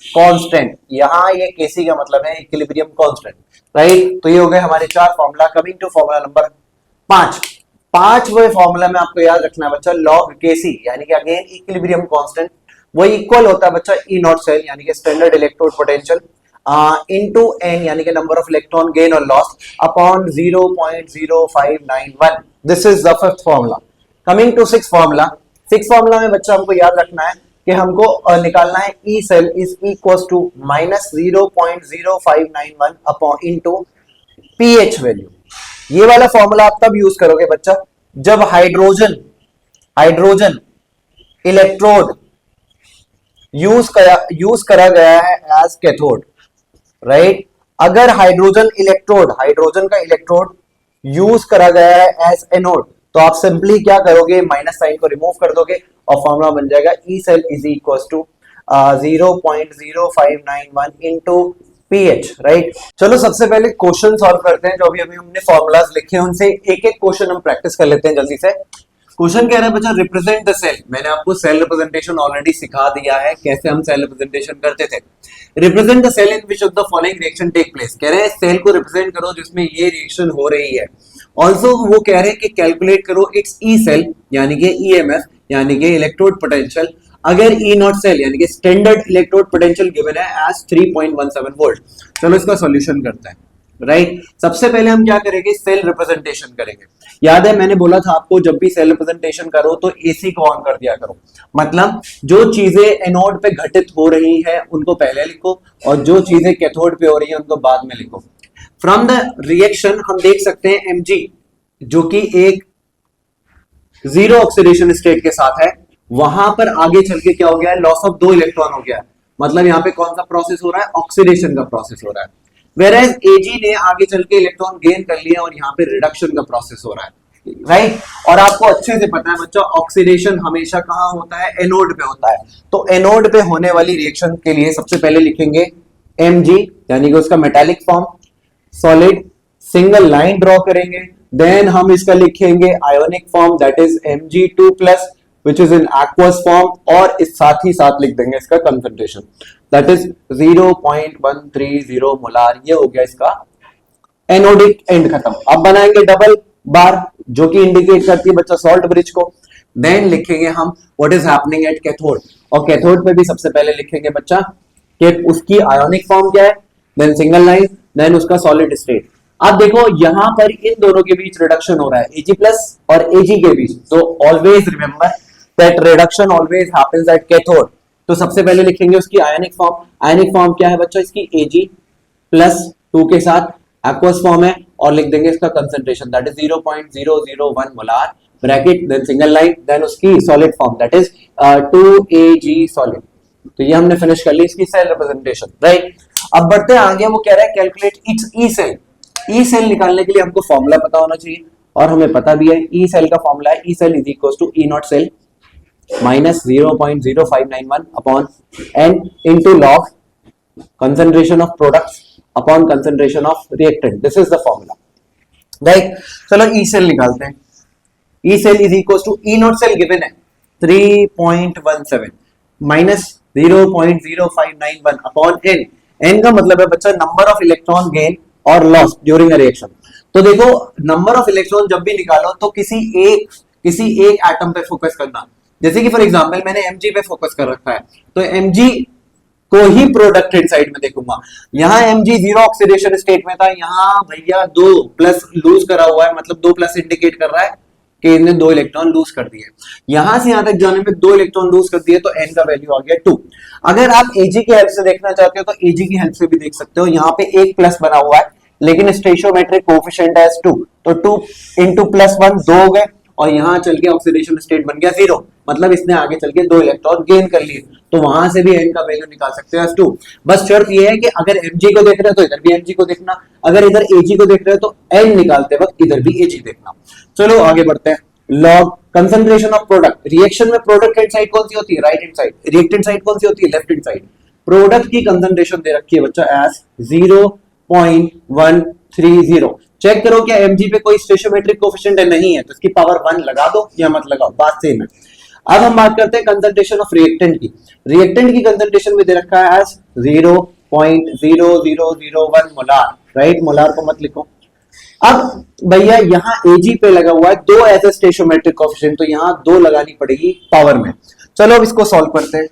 कांस्टेंट। यहां ये केसी का मतलब है इक्विलिब्रियम कांस्टेंट, राइट। तो ये हो गए हमारे 4 formula. Coming to formula number 5वें फॉर्मूला में आपको याद रखना है बच्चा लॉग केसी यानी कि अगेन इक्विलिब्रियम कांस्टेंट वो इक्वल होता है बच्चा ई नॉट सेल यानी कि standard electrode potential into N यानी कि नंबर ऑफ इलेक्ट्रॉन गेन और loss upon 0.0591। This is the 5th formula. Coming to 6th formula में बच्चा हमको याद रखना है कि हमको निकालना है E cell is equal to minus 0.0591 upon into pH value. ये वाला फॉर्मूला आप तब यूज करोगे बच्चा जब हाइड्रोजन इलेक्ट्रोड यूज करा गया है एज कैथोड, राइट। अगर हाइड्रोजन का इलेक्ट्रोड यूज करा गया है एज एनोड तो आप सिंपली क्या करोगे माइनस साइन को रिमूव कर दोगे और फॉर्मूला बन जाएगा E cell is equal to 0.0591 into pH, right. चलो सबसे पहले क्वेश्चन सॉल्व करते हैं। जो अभी हमने फॉर्मूलाज लिखे हैं उनसे एक एक क्वेश्चन हम प्रैक्टिस कर लेते हैं जल्दी से। क्वेश्चन कह रहा है बच्चा रिप्रेजेंट द सेल। मैंने आपको सेल रिप्रेजेंटेशन ऑलरेडी सिखा दिया है कैसे हम सेल रिप्रेजेंटेशन करते थे। Represent the cell in which of the following reaction take place. कह रहे हैं सेल को रिप्रेजेंट करो जिसमें ये रिएक्शन हो रही है। ऑल्सो वो कह रहे हैं कि कैलकुलेट करो इट्स ई सेल यानी कि ईएमएफ यानी कि इलेक्ट्रोड पोटेंशियल अगर ई नॉट सेल यानी कि स्टैंडर्ड इलेक्ट्रोड पोटेंशियल गिवन है एज 3.17 वोल्ट। चलो इसका सॉल्यूशन करते हैं, राइट। सबसे पहले हम क्या करेंगे सेल रिप्रेजेंटेशन करेंगे। याद है मैंने बोला था आपको जब भी सेल रिप्रेजेंटेशन करो तो एसी को ऑन कर दिया करो। मतलब जो चीजें एनोड पे घटित हो रही है उनको पहले लिखो और जो चीजें कैथोड पे हो रही है उनको बाद में लिखो। फ्रॉम द रिएक्शन हम देख सकते हैं Mg जो कि एक जीरो ऑक्सीडेशन स्टेट के साथ है, वहां पर आगे चल के क्या हो गया है लॉस ऑफ 2 इलेक्ट्रॉन हो गया है। मतलब यहाँ पे कौन सा प्रोसेस हो रहा है ऑक्सीडेशन का प्रोसेस हो रहा है। वेयर Ag ने आगे चल के इलेक्ट्रॉन गेन कर लिया और यहाँ पे रिडक्शन का प्रोसेस हो रहा है, राइट। और आपको अच्छे से पता है बच्चों ऑक्सीडेशन हमेशा कहाँ होता है एनोड पे होता है। तो एनोड पे होने वाली रिएक्शन के लिए सबसे पहले लिखेंगे Mg यानी कि उसका metallic form solid, single line draw करेंगे, देन हम इसका लिखेंगे ionic form that is Mg2 plus which is in aqueous form, और इस साथ ही साथ लिख देंगे इसका कंसंट्रेशन दैट इज 0.130 मोलार। ये हो गया इसका एनोडिक एंड खत्म। अब बनाएंगे डबल बार जो कि इंडिकेट करती है बच्चा सॉल्ट ब्रिज को। देन लिखेंगे हम what is happening at cathode, और कैथोड पे भी सबसे पहले लिखेंगे बच्चा कि उसकी आयोनिक फॉर्म क्या है, देन सिंगल लाइन, देन उसका सॉलिड स्टेट। अब देखो यहां पर इन दोनों के बीच रिडक्शन हो रहा है Ag प्लस और Ag के बीच, तो always remember that reduction always happens at cathode. तो सबसे पहले लिखेंगे उसकी आयोनिक फॉर्म। आयोनिक फॉर्म क्या है बच्चा, इसकी Ag प्लस 2 के साथ एक्वस फॉर्म है, और लिख देंगे इसका concentration that is 0.001 molar bracket, then single line, then उसकी solid form that is 2Ag solid. तो ये हमने फिनिश कर ली इसकी सेल रिप्रेजेंटेशन, राइट। अब बढ़ते हैं आगे, वो कह रहा है calculate its E cell. E cell निकालने के लिए हमको फॉर्मूला पता होना चाहिए, और हमें पता भी है ई सेल का फॉर्मूला है E cell is equal to E not cell minus 0.0591 upon N into log concentration of products upon concentration of reactant. This is the formula, right. चलो ई सेल निकालते हैं। E cell is equal to E not cell given है 3.17 minus 0.0591 upon N. N का मतलब है बच्चा number of electron gain और loss during a reaction. तो देखो नंबर ऑफ इलेक्ट्रॉन जब भी निकालो तो किसी एक एटम पे फोकस करना। जैसे कि फॉर एग्जांपल मैंने Mg पे फोकस कर रखा है, तो Mg को ही प्रोडक्ट साइड में देखूंगा। यहाँ Mg जीरो ऑक्सीडेशन स्टेट में था, यहाँ भैया 2 प्लस लूज करा हुआ है, मतलब 2 प्लस इंडिकेट कर रहा है कि इसने 2 इलेक्ट्रॉन लूज कर दिए। यहां से यहां तक जाने में 2 इलेक्ट्रॉन लूज कर दिए, तो n का वैल्यू आ गया 2। अगर आप Ag की हेल्प से देखना चाहते हो तो Ag की हेल्प से भी देख सकते हो। यहाँ पे एक प्लस बना हुआ है लेकिन स्टेशियोमेट्रिक कोएफिशिएंट है 2, तो 2 इंटू प्लस 1 2 हो गए, और यहां चल के ऑक्सीडेशन स्टेट बन गया 0, मतलब इसने आगे चल के 2 इलेक्ट्रॉन गेन कर लिए। तो वहां से भी n का वैल्यू निकाल सकते हो 2। बस शर्त ये है कि अगर Mg को देख रहे हो तो इधर भी Mg को देखना, अगर इधर Ag को देख रहे हो तो n निकालते वक्त इधर भी Ag देखना। चलो आगे बढ़ते हैं। Log concentration of product. Reaction में प्रोडक्ट हैंड साइड कौन सी होती है, right hand side. Reactant side कौन सी होती है, लेफ्ट हैंड साइड। प्रोडक्ट की कंसंट्रेशन दे रखी है बच्चा एज 0.130। चेक करो क्या Mg पे कोई स्टेशियोमेट्रिक कोएफिशिएंट नहीं है, तो इसकी पावर 1 लगा दो या मत लगाओ, बात सेम है। अब हम बात करते हैं कंसंट्रेशन ऑफ रिएक्टेंट की। रिएक्टेंट की कंसंट्रेशन में दे रखा है एज 0.0001 मोलार, राइट। मोलार को मत लिखो। अब भैया यहाँ Ag पे लगा हुआ है 2 एज ए स्टेशियोमेट्रिक कोएफिशिएंट, तो यहाँ 2 लगानी पड़ेगी पावर में। चलो अब इसको सॉल्व करते हैं।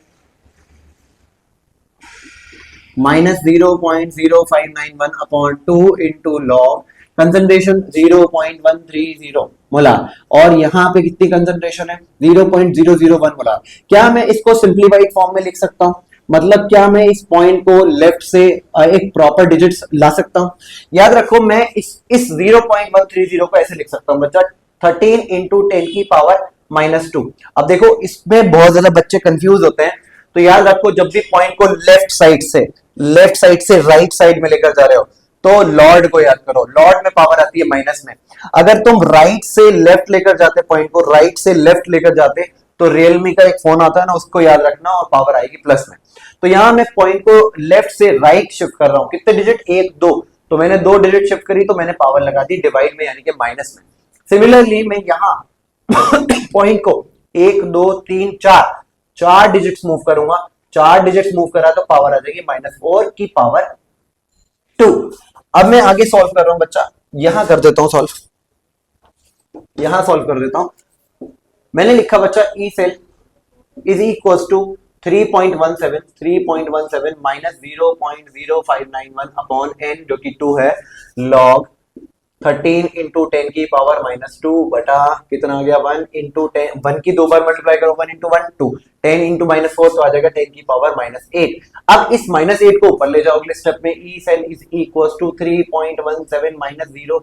Minus 0.0591 upon 2 into log concentration 0.130 molar, और यहाँ पे कितनी कंसंट्रेशन है 0.001 मोलार। क्या मैं इसको सिंप्लीफाइड फॉर्म में लिख सकता हूँ, मतलब क्या मैं इस पॉइंट को लेफ्ट से एक प्रॉपर डिजिट्स ला सकता हूँ। याद रखो मैं इस 0.130 को ऐसे लिख सकता हूँ बच्चा 13 इंटू 10 की पावर माइनस 2। अब देखो इसमें बहुत ज्यादा बच्चे कंफ्यूज होते हैं, तो याद रखो जब भी पॉइंट को लेफ्ट साइड से राइट साइड में लेकर जा रहे हो तो लॉर्ड को याद करो। लॉर्ड में पावर आती है माइनस में। अगर तुम राइट से लेफ्ट लेकर जाते, पॉइंट को राइट से लेफ्ट लेकर जाते, तो रियलमी का एक फोन आता है ना, उसको याद रखना, और पावर आएगी प्लस में। तो यहां मैं पॉइंट को लेफ्ट से राइट शिफ्ट कर रहा हूं, कितने डिजिट 1 2, तो मैंने 2 डिजिट शिफ्ट करी तो मैंने पावर लगा दी डिवाइड में, यानी कि माइनस में। सिमिलरली मैं यहां पॉइंट को 1 2 3 4 डिजिट्स मूव करूंगा, 4 डिजिट्स मूव करा तो पावर आ जाएगी -4 की पावर 2। अब मैं आगे सॉल्व कर रहा हूं बच्चा, यहां कर देता हूं सॉल्व, यहां सॉल्व कर देता हूं। मैंने लिखा बच्चा E cell is equal to 3.17 minus 0.0591 upon n जो कि 2 है, लॉग 13 इंटू 10 की पावर -2 बटा कितना आ गया 1 इंटू 10, 1 की 2 बार मल्टीप्लाई करो, 1 इंटू 1 2, 10 इंटू -4 तो आ जाएगा 10 की पावर -8। अब इस -8 को ऊपर ले जाओ अगले स्टेप में। E cell is equal to 3.17 minus 0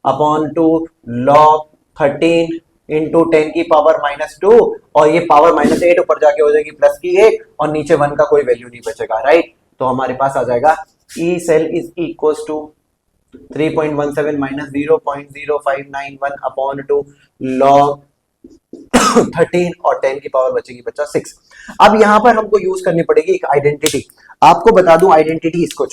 upon 2 log 13 into 10 की पावर -2, और ये पावर -8 ऊपर जाके हो जाएगी प्लस की 1, और नीचे 1 का कोई वैल्यू नहीं बचेगा, राइट। तो हमारे पास आ जाएगा E cell is equal to 3.17 minus 0.0591 upon 2 log 13 और 10 की पावर बचेगी बच्चा 6। अब यहां पर हमको यूज करनी पड़ेगी एक आइडेंटिटी। आपको बता दूं आइडेंटिटी इसको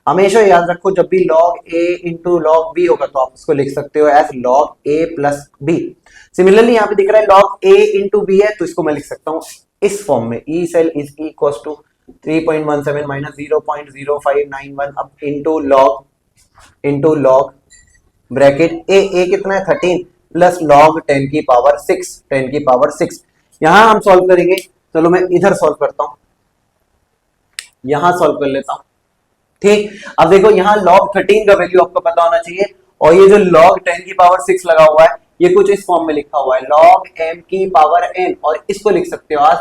हमेशा याद रखो, जब भी log a into log B होगा तो आप इसको लिख सकते हो as log a plus B. Similarly यहाँ पे दिख रहा है log a इंटू बी है, तो इसको मैं लिख सकता हूँ इस फॉर्म में, E cell is equal to 3.17 minus 0.0591 अब इंटू लॉग ब्रैकेट ए कितना है 13 प्लस log 10 की पावर 6 यहां हम सॉल्व करेंगे। चलो मैं इधर सॉल्व करता हूं, यहां सॉल्व कर लेता हूं। ठीक, अब देखो यहां log 13 का वैल्यू आपको पता होना चाहिए, और ये जो log 10 की पावर 6 लगा हुआ है ये कुछ इस फॉर्म में लिखा हुआ है log m की पावर n, और इसको लिख सकते हो आज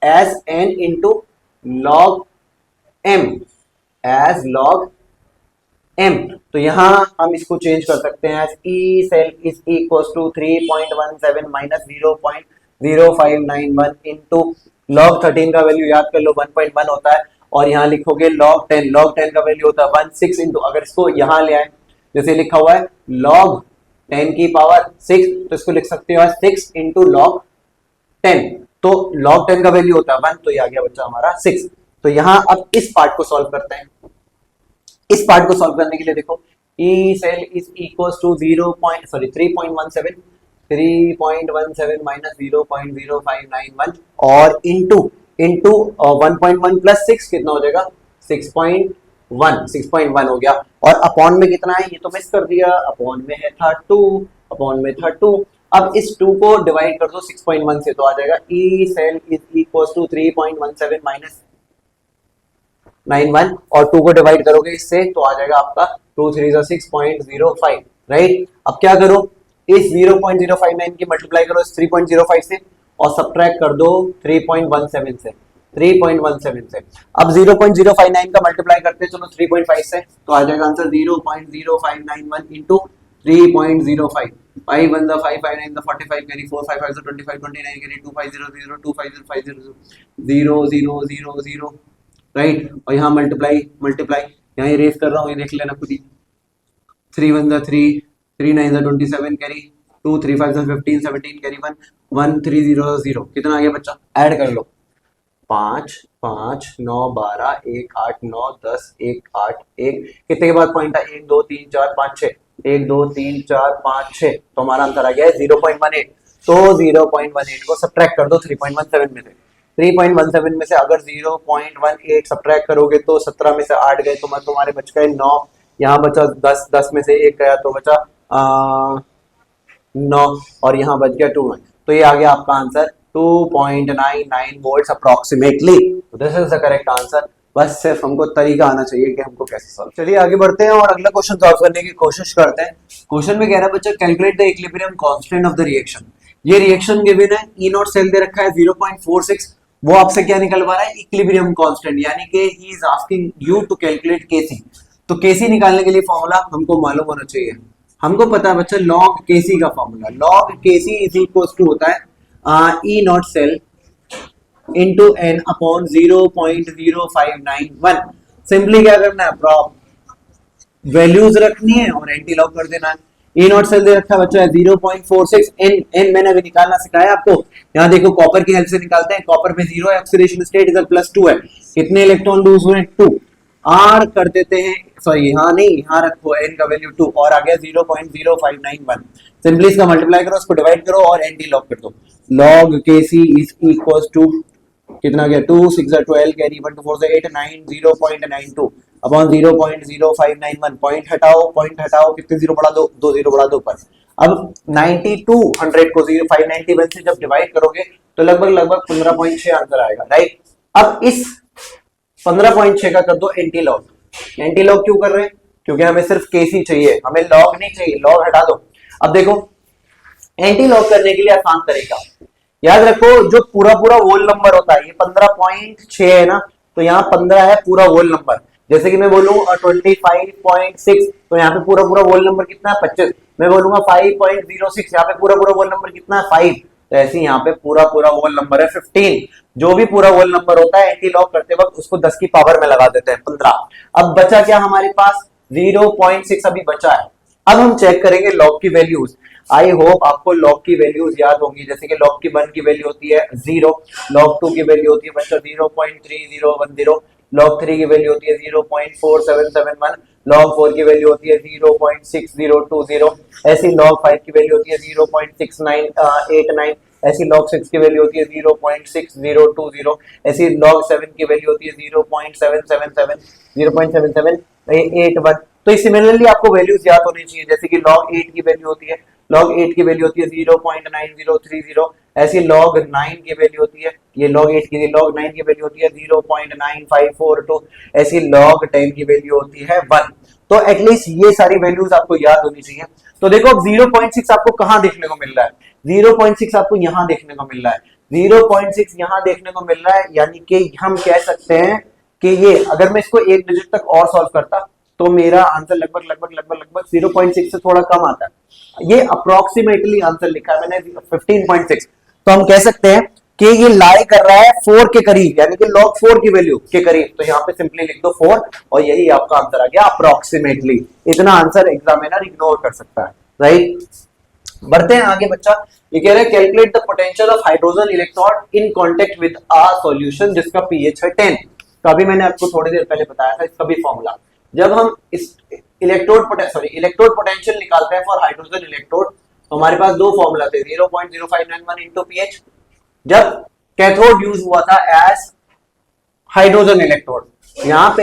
as n into log m, as log m। तो यहां हम इसको चेंज कर सकते हैं as E cell is equal to 3.17 minus 0.0591 into log 13 का वैल्यू याद कर लो 1.1 होता है, और यहाँ लिखोगे log 10 का वैल्यू होता है 1 6 इंटू, अगर इसको यहाँ ले आए जैसे लिखा हुआ है log 10 की पावर 6, तो इसको लिख सकते हो 6 इंटू log 10, तो log 10 का वैल्यू होता है 1, तो ये आ गया बच्चा हमारा 6। तो यहाँ अब इस पार्ट को सॉल्व करते हैं। इस पार्ट को सॉल्व करने के लिए देखो E cell is equal to 3.17 minus 0.0591 और इंटू 1.1 प्लस 6 कितना हो जाएगा 6.1 हो गया, और अपॉन में कितना है ये तो मिस कर दिया, अपॉन में था 2। अब इस 2 को डिवाइड कर दो 6.1 से, तो आ जाएगा E cell is equal to 3.17 minus 91 और 2 को डिवाइड करोगे इससे तो आ जाएगा आपका 2 3 6.05, राइट। अब क्या करो, इस 0.059 की मल्टीप्लाई करो इस 3.05 से और सब्ट्रैक्ट कर दो 3.17 से। अब 0.059 का मल्टीप्लाई करते हैं चलो 3.5 से, तो आ जाएगा answer 0.0591 into 3.05, 5 1 5 5 9 45 carry 4 5 5 25 29 carry 2 5 0 0 2 5 0 5 0 0 0 0 right, और यहाँ मल्टीप्लाई यहाँ इरेज कर रहा हूँ, ये देख लेना खुद ही। 3 1 3 3 9 27 कैरी 2 3 5 15 17 कैरी 1 1 3 0 0 कितना आ गया बच्चा, ऐड कर लो 5 5 9 12 1 8 9 10 1 8 1 कितने के बाद पॉइंट है 1 2 3 4 5 6 1 2 3 4 5 6, तो हमारा आंसर आ गया है 0.18। तो 0.18 को सब्ट्रैक्ट कर दो 3.17 में से। 3.17 में से अगर 0.18 सब्ट्रैक्ट करोगे तो 17 में से 8 गए तो तुम्हारे बच गए 9, यहाँ बचा 10 में से 1 गया तो बचा 9 और यहाँ बच गया 2, तो ये आ गया आपका answer 2.99 volts approximately. This is the correct answer. बस सिर्फ हमको तरीका आना चाहिए कि हमको कैसे सॉल्व। चलिए आगे बढ़ते हैं और अगला क्वेश्चन सॉल्व करने की कोशिश करते हैं। क्वेश्चन में कह रहा है बच्चा calculate the equilibrium constant of the reaction. ये रिएक्शन गिवन है, ई नॉट सेल दे रखा है 0.46, वो आपसे क्या निकलवा रहा है इक्विलिब्रियम कांस्टेंट, यानी कि he is asking you to calculate KC. तो केसी निकालने के लिए फॉर्मूला हमको मालूम होना चाहिए। हमको पता है बच्चा लॉग केसी का formula, log KC is equal to होता है E not cell into n upon 0.0591। Simply क्या करना है, प्रॉप वैल्यूज रखनी है और एंटी लॉग कर देना है। ई नॉट सेल दे रखा बच्चा है 0.46, एन मैंने अभी निकालना सिखाया आपको। यहाँ देखो कॉपर की हेल्प से निकालते हैं, कॉपर पे 0 है, ऑक्सीडेशन स्टेट इधर +2 है, कितने इलेक्ट्रॉन लूज हुए 2, आर कर देते हैं, सॉरी यहाँ नहीं, यहाँ रखो एन का वैल्यू 2 और आ गया 0.0591। सिंपली इसका मल्टीप्लाई करो, उसको डिवाइड करो और एंटी लॉग कर दो। Log KC is equal to कितना गया 2 6 12 कैरी 1 2 4 8 9 0.92 अपॉन 0.0591। पॉइंट हटाओ कितने जीरो बढ़ा दो, 2 जीरो बढ़ा दो ऊपर। अब 92 100 को 591 से जब डिवाइड करोगे तो लगभग 15.6 आंसर आएगा, राइट। अब इस 15.6 का कर दो एंटी लॉग। एंटी लॉग क्यों कर रहे हैं, क्योंकि हमें सिर्फ केसी चाहिए, हमें लॉग नहीं चाहिए, लॉग हटा दो। अब देखो एंटी लॉग करने के लिए आसान तरीका, याद रखो जो पूरा होल नंबर होता है, ये 15.6 है ना, तो यहाँ 15 है पूरा होल नंबर। जैसे कि मैं बोलूँ 25.6 तो यहाँ पे पूरा होल नंबर कितना है 25। मैं बोलूंगा 5.06 यहाँ पे पूरा होल नंबर कितना है 5, तो ऐसे यहाँ पे पूरा होल नंबर है 15। जो भी पूरा होल नंबर होता है एंटी लॉग करते वक्त उसको 10 की पावर में लगा देते हैं 15। अब बचा क्या हमारे पास 0.6 अभी बचा है। अब हम चेक करेंगे लॉग की वैल्यूज। आई होप आपको लॉग की वैल्यूज याद होंगी, जैसे कि लॉग की 1 की वैल्यू होती है 0, लॉग 2 की वैल्यू होती है बच्चा 0.3010, लॉग 3 की वैल्यू होती है 0.4771, लॉग 4 की वैल्यू होती है 0.6020, ऐसी लॉग 5 की वैल्यू होती है 0.6989, ऐसी log 6 की वैल्यू होती है 0.6020, ऐसी log 7 की वैल्यू होती है 0.777 तो सिमिलरली आपको वैल्यूज याद होनी चाहिए, जैसे कि log 8 की वैल्यू होती है, log 8 की वैल्यू होती है 0.9030, ऐसी log 9 की वैल्यू होती है, ये log 8 की, log 9 की वैल्यू होती है 0.9542, ऐसी log 10 की वैल्यू होती है 1। तो एटलीस्ट ये सारी वैल्यूज आपको याद होनी चाहिए। तो देखो अब 0.6 आपको कहां देखने को मिल रहा है, 0.6 आपको यहां देखने को मिल रहा है, 0.6 यहां देखने को मिल रहा है, यानी कि हम कह सकते हैं कि ये अगर मैं इसको एक डिजिट तक और सॉल्व करता तो मेरा आंसर लगभग लगभग लगभग लगभग 0.6 से थोड़ा कम आता है। ये अप्रोक्सीमेटली आंसर लिखा है मैंने 15.6, तो हम कह सकते हैं कि ये लाई कर रहा है 4 के करीब, यानी कि log 4 की वैल्यू के करीब, तो यहाँ पे सिंपली लिख दो 4 और यही आपका आंसर आ गया अप्रोक्सीमेटली। इतना आंसर एग्जामिनर इग्नोर कर सकता है, राइट। बढ़ते हैं आगे बच्चा, ये कह रहा है calculate the potential of hydrogen electrode in contact with a solution जिसका पीएच है 10। तो अभी मैंने आपको थोड़ी देर पहले बताया था इसका भी फॉर्मूला, जब हम इस इलेक्ट्रोड पोटेंशियल निकालते हैं फॉर हाइड्रोजन इलेक्ट्रोड, तो हमारे पास दो फॉर्मूला थे 0.0591 इनटू पीएच, जब कैथोड यूज हुआ था एज हाइड्रोजन इलेक्ट्रोड, यहाँ पे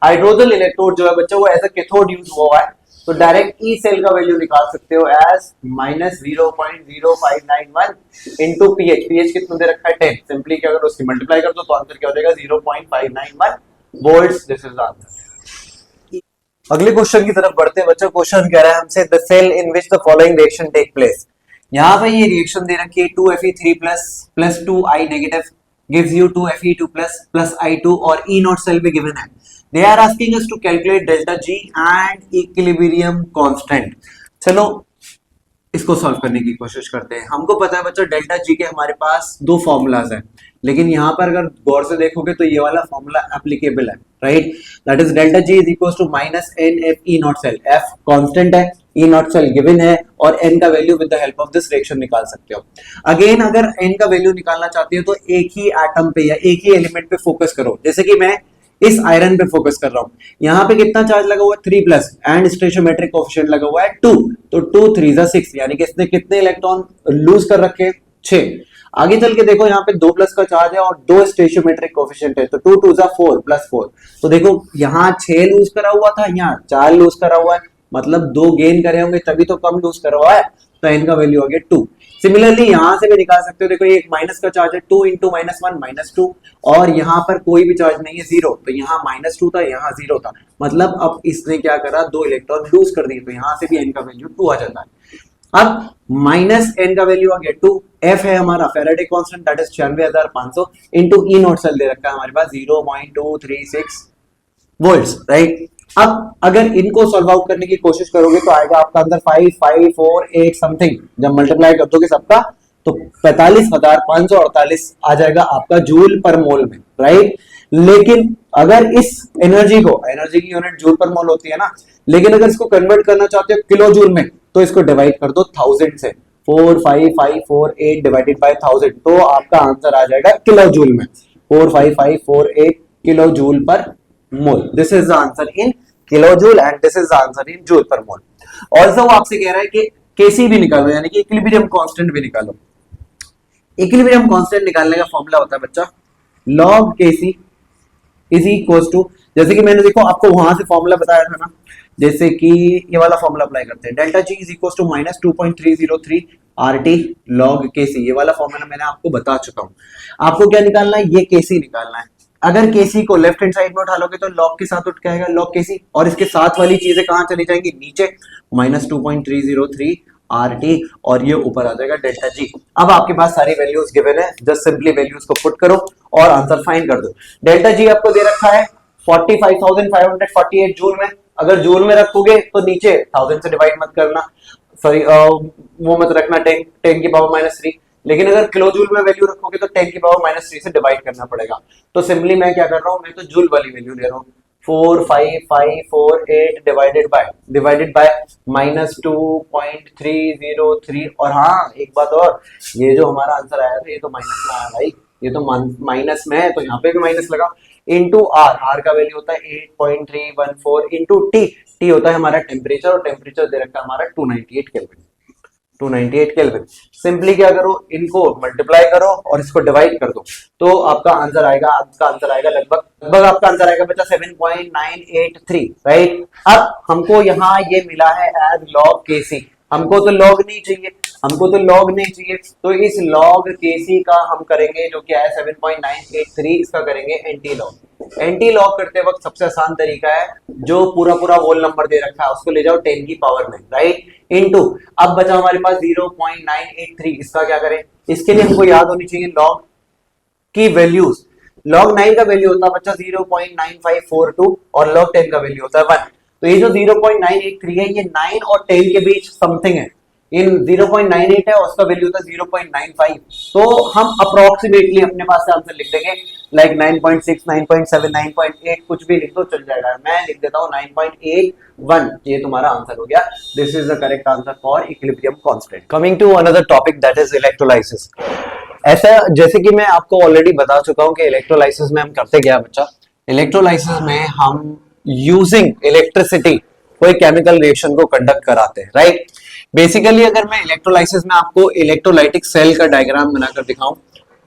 हाइड्रोजन इलेक्ट्रोड जो है बच्चा वो एज अ कैथोड यूज हुआ है, तो डायरेक्ट ई सेल का वैल्यू निकाल सकते हो एज -0.0591 इनटू पीएच, पीएच कितना दे रखा है 10, सिंपली क्या अगर उसकी मल्टीप्लाई कर दो तो आंसर क्या हो जाएगा 0.591 वोल्ट्स। This is answer. अगले क्वेश्चन की तरफ बढ़ते हैं बच्चा, क्वेश्चन कह रहा है हमसे the cell in which the following reaction take place. यहाँ पे ये रिएक्शन दे रखी है 2Fe3+ plus 2I negative gives you 2Fe2+ plus I2 और E नॉट सेल भी गिवन है। They are asking us to calculate delta G and equilibrium constant। चलो इसको सॉल्व करने की कोशिश करते हैं। हमको पता है बच्चों डेल्टा जी के हमारे पास दो फॉर्मूलाज हैं, लेकिन यहाँ पर अगर गौर से देखोगे तो ये वाला फॉर्मूला एप्लीकेबल है, right. That is delta G is equal to minus N F E not cell, F constant है, ई नॉट सेल गिवन है और एन का value with the help of this reaction निकाल सकते हो। अगेन अगर N का वैल्यू निकालना चाहते हो तो एक ही एटम पे या एक ही एलिमेंट पे फोकस करो, जैसे कि मैं इस आयरन पे फोकस कर रहा हूं, यहाँ पे कितना चार्ज लगा हुआ है 3+ एंड स्टेशियोमेट्रिक कोएफिशिएंट लगा हुआ है 2, तो 2 3 जा 6, यानी कि इसने कितने इलेक्ट्रॉन लूज कर रखे 6। आगे चल के देखो यहाँ पे 2+ का चार्ज है और 2 स्टेशियोमेट्रिक कोएफिशिएंट है, तो 2 2 जा 4 +4, तो देखो यहाँ 6 लूज करा हुआ था, यहाँ 4 लूज करा हुआ है, मतलब 2 गेन करे होंगे तभी तो कम लूज करा हुआ है, तो n का वैल्यू आ गया 2। सिमिलरली यहां से भी निकाल सकते हो, देखो ये एक माइनस का चार्ज है 2 इंटू -1 -2 और यहाँ पर कोई भी चार्ज नहीं है 0, तो यहाँ -2 था यहाँ 0 था, मतलब अब इसने क्या करा 2 इलेक्ट्रॉन लूज कर दिए, तो यहाँ से भी n का वैल्यू 2 आ जाता है। अब माइनस n का वैल्यू आ गया 2, f है हमारा Faraday constant that is 96500 into E not cell दे रखा है हमारे पास 0.236 वोल्ट्स, राइट। अब अगर इनको सॉल्व आउट करने की कोशिश करोगे तो आएगा आपका अंदर 5548 समथिंग, जब मल्टीप्लाई कर दोगे सबका तो 45,548 आ जाएगा आपका जूल पर मोल में, राइट। लेकिन अगर इस एनर्जी को, एनर्जी की यूनिट जूल पर मोल होती है ना, लेकिन अगर इसको कन्वर्ट करना चाहते हो किलो जूल में तो इसको डिवाइड कर दो 1000 से, 45548 डिवाइडेड बाय 1000, तो आपका आंसर आ जाएगा किलो जूल में, 45548 किलो जूल पर मोल। This is the answer in kilojoule and this is the answer in joule पर मोल। ऑल्सो वो आपसे कह रहा है कि केसी भी निकालो, यानी कि इक्विलिब्रियम कांस्टेंट भी निकालो। इक्विलिब्रियम कांस्टेंट निकालने का फॉर्मूला होता है बच्चा log kc is equal to, जैसे कि मैंने देखो आपको वहां से फॉर्मूला बताया था ना, जैसे कि ये वाला फॉर्मूला अप्लाई करते हैं, delta G is equal to -2.303 RT log kc, ये वाला फॉर्मूला मैंने आपको बता चुका हूं। आपको क्या निकालना है, ये kc निकालना है। अगर केसी को लेफ्ट हैंड साइड में उठा लोगे तो लॉग के साथ उठ के आएगा लॉग केसी, और इसके साथ वाली चीजें कहां चली जाएंगी नीचे, -2.303 RT और ये ऊपर आ जाएगा डेल्टा जी। अब आपके पास सारी वैल्यूज गिवन है, जस्ट सिंपली वैल्यूज को पुट करो और आंसर फाइंड कर दो। डेल्टा जी आपको दे रखा है 45,548 जूल में, अगर जूल में रखोगे तो नीचे 1000 से डिवाइड मत करना, सॉरी वो मत रखना 10 की पावर -3, लेकिन अगर किलो जूल में वैल्यू रखोगे तो 10 की पावर -3 से डिवाइड करना पड़ेगा। तो सिंपली मैं क्या कर रहा हूं, मैं तो जूल वाली वैल्यू ले रहा हूं 4548 डिवाइडेड बाय -2.303। और हाँ एक बात और, ये जो हमारा आंसर आया था ये तो माइनस में आया भाई, ये तो माइनस में है तो यहाँ पे भी माइनस लगा। इंटू आर का वैल्यू होता है 8.314 इंटू टी होता है हमारा टेम्परेचर, और टेम्परेचर दे रखा है हमारा 298 केल्विन। 298 केल्विन। सिंपली क्या करो, इनको मल्टीप्लाई करो और इसको डिवाइड कर दो, तो आपका आंसर आएगा लगभग आपका आंसर आएगा बच्चा 7.983, राइट। अब हमको यहाँ ये मिला है एज लॉग केसी, हमको तो लॉग नहीं चाहिए, तो इस लॉग केसी का हम करेंगे जो क्या है 7.983, इसका करेंगे एंटी लॉग। एंटी लॉग करते वक्त सबसे आसान तरीका है, जो पूरा होल नंबर दे रखा है उसको ले जाओ 10 की पावर में, राइट, इनटू अब बचा हमारे पास 0.983, इसका क्या करें, इसके लिए हमको याद होनी चाहिए लॉग की वैल्यूज। लॉग 9 का वैल्यू होता है बच्चा 0.9542 और लॉग 10 का वैल्यू होता है 1। तो ये जो 0.983 है ये 9 और 10 के बीच समथिंग है, इन 0.98 है और उसका वैल्यू होता है 0.95। तो हम अप्रोक्सीमेटली अपने पास से आंसर लिख देंगे लाइक 9.6, 9.7, 9.8 कुछ भी लिख दो चल जाएगा। मैं लिख देता हूँ 9.81, ये तुम्हारा आंसर हो गया। This is the correct answer for equilibrium constant. Coming to another topic that is electrolysis. ऐसा जैसे कि मैं आपको ऑलरेडी बता चुका हूँ कि इलेक्ट्रोलाइसिस में हम करते क्या बच्चा, इलेक्ट्रोलाइसिस में हम यूजिंग इलेक्ट्रिसिटी कोई केमिकल रिएक्शन को कंडक्ट कराते हैं, राइट। बेसिकली अगर मैं इलेक्ट्रोलाइसिस में आपको इलेक्ट्रोलाइटिक सेल का डायग्राम बनाकर दिखाऊं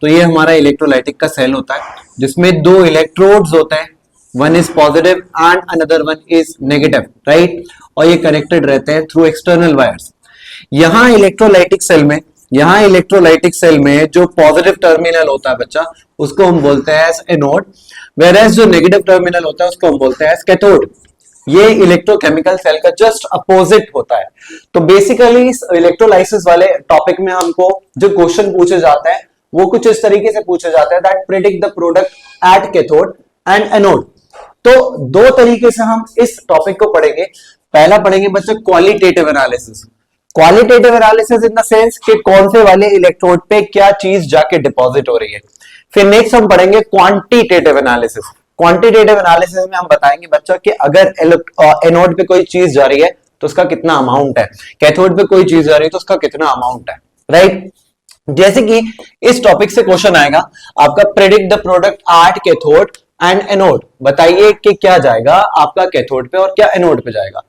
तो ये हमारा इलेक्ट्रोलाइटिक का सेल होता है जिसमें दो इलेक्ट्रोड्स होते हैं, one is positive and another one is negative, right, और ये कनेक्टेड रहते हैं थ्रू एक्सटर्नल वायर्स। यहाँ इलेक्ट्रोलाइटिक सेल में जो पॉजिटिव टर्मिनल होता है बच्चा उसको हम बोलते हैं एज एनोड, वेयरएज जो नेगेटिव टर्मिनल होता है उसको हम बोलते हैं एज कैथोड। ये इलेक्ट्रोकेमिकल सेल का जस्ट अपोजिट होता है। तो बेसिकली इस इलेक्ट्रोलाइसिस वाले टॉपिक में हमको जो क्वेश्चन पूछे जाते हैं वो कुछ इस तरीके से पूछे जाते हैं that predict the product at cathode and anode. तो दो तरीके से हम इस टॉपिक को पढ़ेंगे। पहला पढ़ेंगे बच्चे qualitative analysis. Qualitative analysis in the sense कि कौन से वाले इलेक्ट्रोड पे क्या चीज जाके डिपॉजिट हो रही है। फिर नेक्स्ट हम पढ़ेंगे क्वांटिटेटिव एनालिसिस। क्वांटिटेटिव एनालिसिस में हम बताएंगे बच्चों कि अगर एनोड पे कोई चीज जा रही है तो उसका कितना अमाउंट है, कैथोड पे कोई चीज जा रही है तो उसका कितना अमाउंट है, राइट। जैसे कि इस टॉपिक से क्वेश्चन आएगा आपका predict the product at cathode and anode, बताइए कि क्या जाएगा आपका कैथोड पे और क्या एनोड पे जाएगा।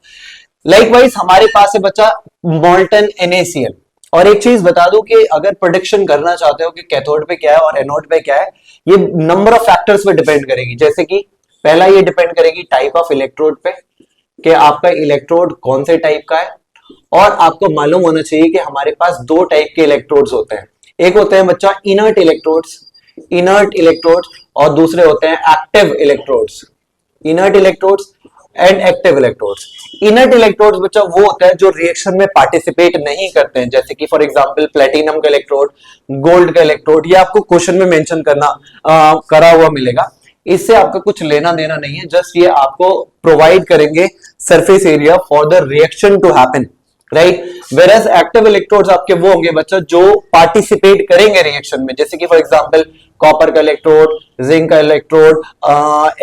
लाइकवाइज हमारे पास है बच्चा मोल्टन NaCl। और एक चीज बता दूं कि अगर प्रेडिक्शन करना चाहते हो कि कैथोड पे क्या है और एनोड पे क्या है, ये नंबर ऑफ फैक्टर्स पे डिपेंड करेगी। जैसे कि पहला ये डिपेंड करेगी टाइप ऑफ इलेक्ट्रोड पे कि आपका इलेक्ट्रोड कौन से टाइप का है, और आपको मालूम होना चाहिए कि हमारे पास दो टाइप के इलेक्ट्रोड्स होते हैं। एक होते हैं बच्चा इनर्ट इलेक्ट्रोड्स और दूसरे होते हैं active electrodes. Inert electrodes and active electrodes. Inert electrodes बच्चा वो होता है जो रिएक्शन में पार्टिसिपेट नहीं करते हैं, जैसे कि फॉर एग्जांपल प्लेटिनम का इलेक्ट्रोड, गोल्ड का इलेक्ट्रोड, ये आपको क्वेश्चन में मेंशन करा हुआ मिलेगा। इससे आपका कुछ लेना देना नहीं है, जस्ट ये आपको प्रोवाइड करेंगे surface area for the reaction to happen, right. Whereas active electrodes आपके वो होंगे बच्चा जो पार्टिसिपेट करेंगे रिएक्शन में, जैसे कि फॉर एग्जांपल कॉपर का इलेक्ट्रोड, जिंक का इलेक्ट्रोड,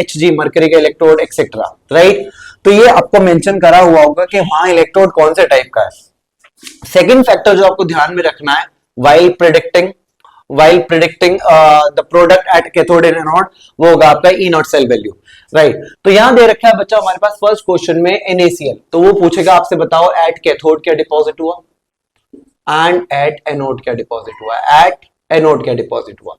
Hg मर्करी का इलेक्ट्रोड एक्सेट्रा, राइट। तो ये आपको मेंशन करा हुआ होगा कि वहां इलेक्ट्रोड कौन से टाइप का है। सेकंड फैक्टर जो आपको ध्यान में रखना है while predicting the product at cathode and anode, वो होगा आपका E not cell value, right. तो यहां दे रखा है बच्चा हमारे पास फर्स्ट क्वेश्चन में NaCl, तो वो पूछेगा आपसे बताओ एट कैथोड क्या डिपॉजिट हुआ एंड एट एनोड क्या डिपॉजिट हुआ, एट एनोड क्या डिपॉजिट हुआ।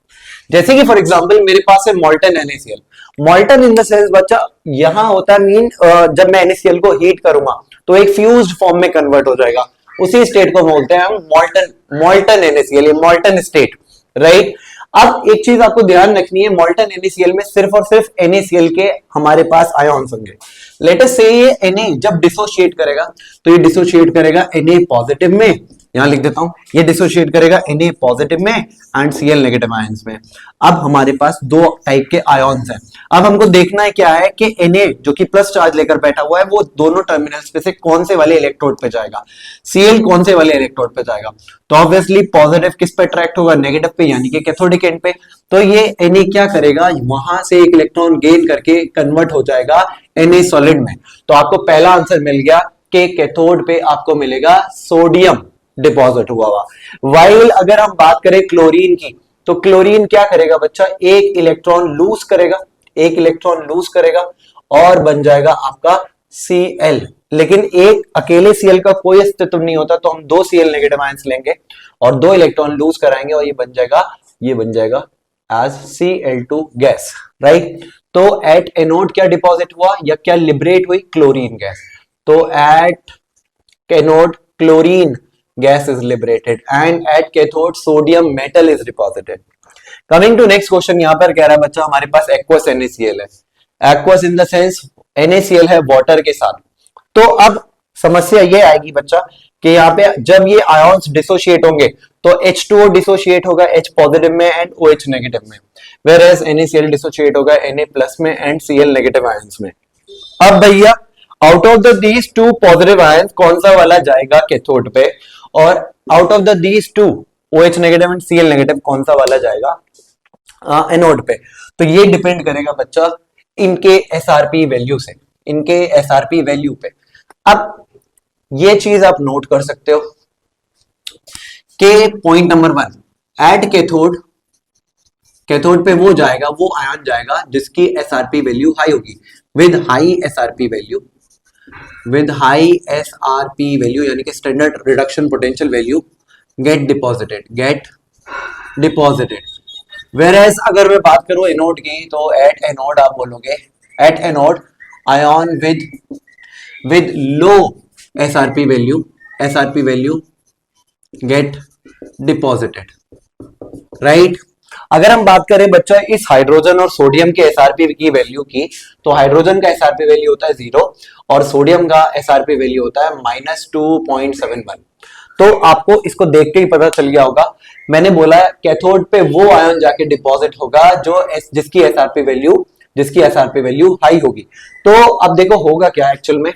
जैसे कि फॉर एग्जांपल मेरे पास है molten NaCl। Molten in the sense बच्चा यहां होता है जब मैं NaCl को हीट करूंगा तो एक फ्यूज्ड फॉर्म में कन्वर्ट हो जाएगा, उसी स्टेट को बोलते हैं हम मोल्टन NaCl, ये मोल्टन स्टेट, राइट। अब एक चीज आपको ध्यान रखनी है, मोल्टन NaCl में सिर्फ और सिर्फ NaCl के हमारे पास आयॉन्स होंगे। लेट अस से ये Na जब डिसोशिएट करेगा तो ये डिसोशिएट करेगा Na पॉजिटिव में यहां लिख देता हूं, ये डिसोशिएट करेगा Na पॉजिटिव में एंड Cl नेगेटिव आयंस में। अब हमारे पास दो टाइप के आयंस हैं। अब हमको देखना है क्या है कि Na जो कि प्लस चार्ज लेकर बैठा हुआ है वो दोनों टर्मिनल्स पे से कौन से वाले इलेक्ट्रोड पे जाएगा, Cl कौन से वाले इलेक्ट्रोड पे जाएगा। तो ऑब्वियसली पॉजिटिव किस पे अट्रैक्ट होगा, नेगेटिव पे, यानी कि कैथोडिक एंड पे। तो ये Na क्या करेगा, वहां से एक इलेक्ट्रॉन गेन करके कन्वर्ट हो जाएगा Na सॉलिड में। तो आपको पहला आंसर मिल गया कि कैथोड पे आपको मिलेगा सोडियम डिपॉजिट हुआ हुआ। वाइल अगर हम बात करें क्लोरीन की, तो क्लोरीन क्या करेगा बच्चा, एक इलेक्ट्रॉन लूज करेगा, एक इलेक्ट्रॉन लूज करेगा और बन जाएगा आपका Cl। लेकिन एक अकेले Cl का कोई अस्तित्व नहीं होता, तो हम दो Cl नेगेटिव आयंस लेंगे और दो इलेक्ट्रॉन लूज कराएंगे और ये बन जाएगा एज Cl2 गैस, राइट। तो एट एनोड क्या डिपॉजिट हुआ या क्या लिबरेट हुई, क्लोरीन गैस। तो at anode chlorine gas is liberated and at cathode sodium metal is deposited. Coming to next question, यहां पर कह रहा है बच्चा हमारे पास aqueous NaCl है, aqueous in the sense NaCl है वाटर के साथ। तो अब समस्या ये आएगी बच्चा कि यहाँ पे जब ये आयंस डिसोशिएट होंगे तो H2O डिसोशिएट होगा H पॉजिटिव में एंड OH नेगेटिव में, whereas NaCl डिसोशिएट होगा Na प्लस में एंड Cl नेगेटिव आयंस में। अब भैया out of the these to positive ions कौन सा वाला जाएगा कैथोड पे, और out of the these to OH negative and Cl negative कौन सा वाला जाएगा एनोड पे। तो ये डिपेंड करेगा बच्चा इनके SRP वैल्यू से, इनके SRP वैल्यू पे। अब ये चीज आप नोट कर सकते हो कि point number 1, eight cathode, cathode पे वो जाएगा, वो आयन जाएगा जिसकी SRP वैल्यू हाई होगी, with high SRP value, with high SRP value यानी कि standard reduction potential value get deposited। whereas अगर मैं बात करूं एनोड की, तो at एनोड आप बोलोगे at anode ion with low SRP value get deposited, right। अगर हम बात करें बच्चा इस हाइड्रोजन और सोडियम के एसआरपी की वैल्यू की, तो हाइड्रोजन का एसआरपी वैल्यू होता है 0 और सोडियम का एसआरपी वैल्यू होता है -2.71। तो आपको इसको देख के ही पता चल गया होगा, मैंने बोला कैथोड पे वो आयन जाके डिपॉजिट होगा जो जिसकी एसआरपी वैल्यू हाई होगी। तो अब देखो होगा क्या एक्चुअल में,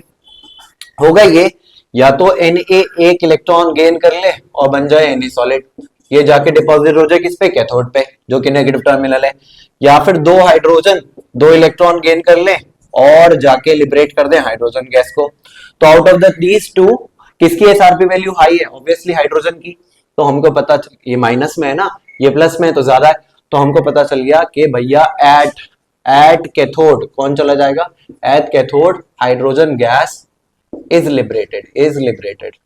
होगा ये या तो Na एक इलेक्ट्रॉन गेन कर ले और बन जाए Na सॉलिड, ये जाके डिपॉजिट हो जाए किस पे, कैथोड पे जो कि नेगेटिव टर्मिनल है, या फिर दो हाइड्रोजन दो इलेक्ट्रॉन गेन कर ले और जाके लिबरेट कर दे हाइड्रोजन गैस को। तो आउट ऑफ दीज टू किसकी एसआरपी वैल्यू हाई है, ऑब्वियसली हाइड्रोजन की। तो हमको पता चल, ये माइनस में है ना, ये प्लस में है तो ज्यादा है, तो हमको पता चल गया कि भैया एट कैथोड कौन चला जाएगा, at cathode hydrogen gas is liberated.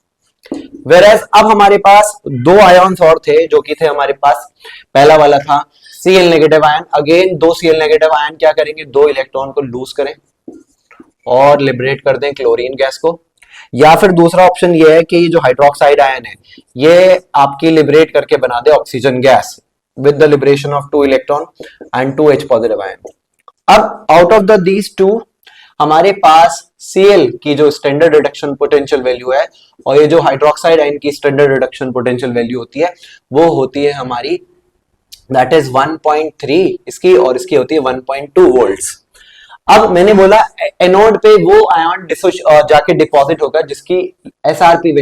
Whereas अब हमारे पास दो आयन्स और थे जो कि थे हमारे पास, पहला वाला था Cl नेगेटिव आयन। अगेन दो Cl नेगेटिव आयन क्या करेंगे, दो इलेक्ट्रॉन को लूज करें और लिबरेट कर दें क्लोरीन गैस को, या फिर दूसरा ऑप्शन ये है कि ये जो हाइड्रोक्साइड आयन है ये आपकी लिबरेट करके बना दे oxygen gas with the liberation of 2 electron and 2 H positive ion. अब out of the these two हमारे पास Cl की जो स्टैंडर्ड रिडक्शन पोटेंशियल वैल्यू है और ये जो हाइड्रोक्साइड आयन की स्टैंडर्ड रिडक्शन पोटेंशियल वैल्यू होती है वो होती है हमारी दैट इज 1.3 इसकी, और इसकी होती है 1.2 वोल्ट्स। अब मैंने बोला एनोड पे वो आयन जाके डिपॉजिट होगा जिसकी एसआरपी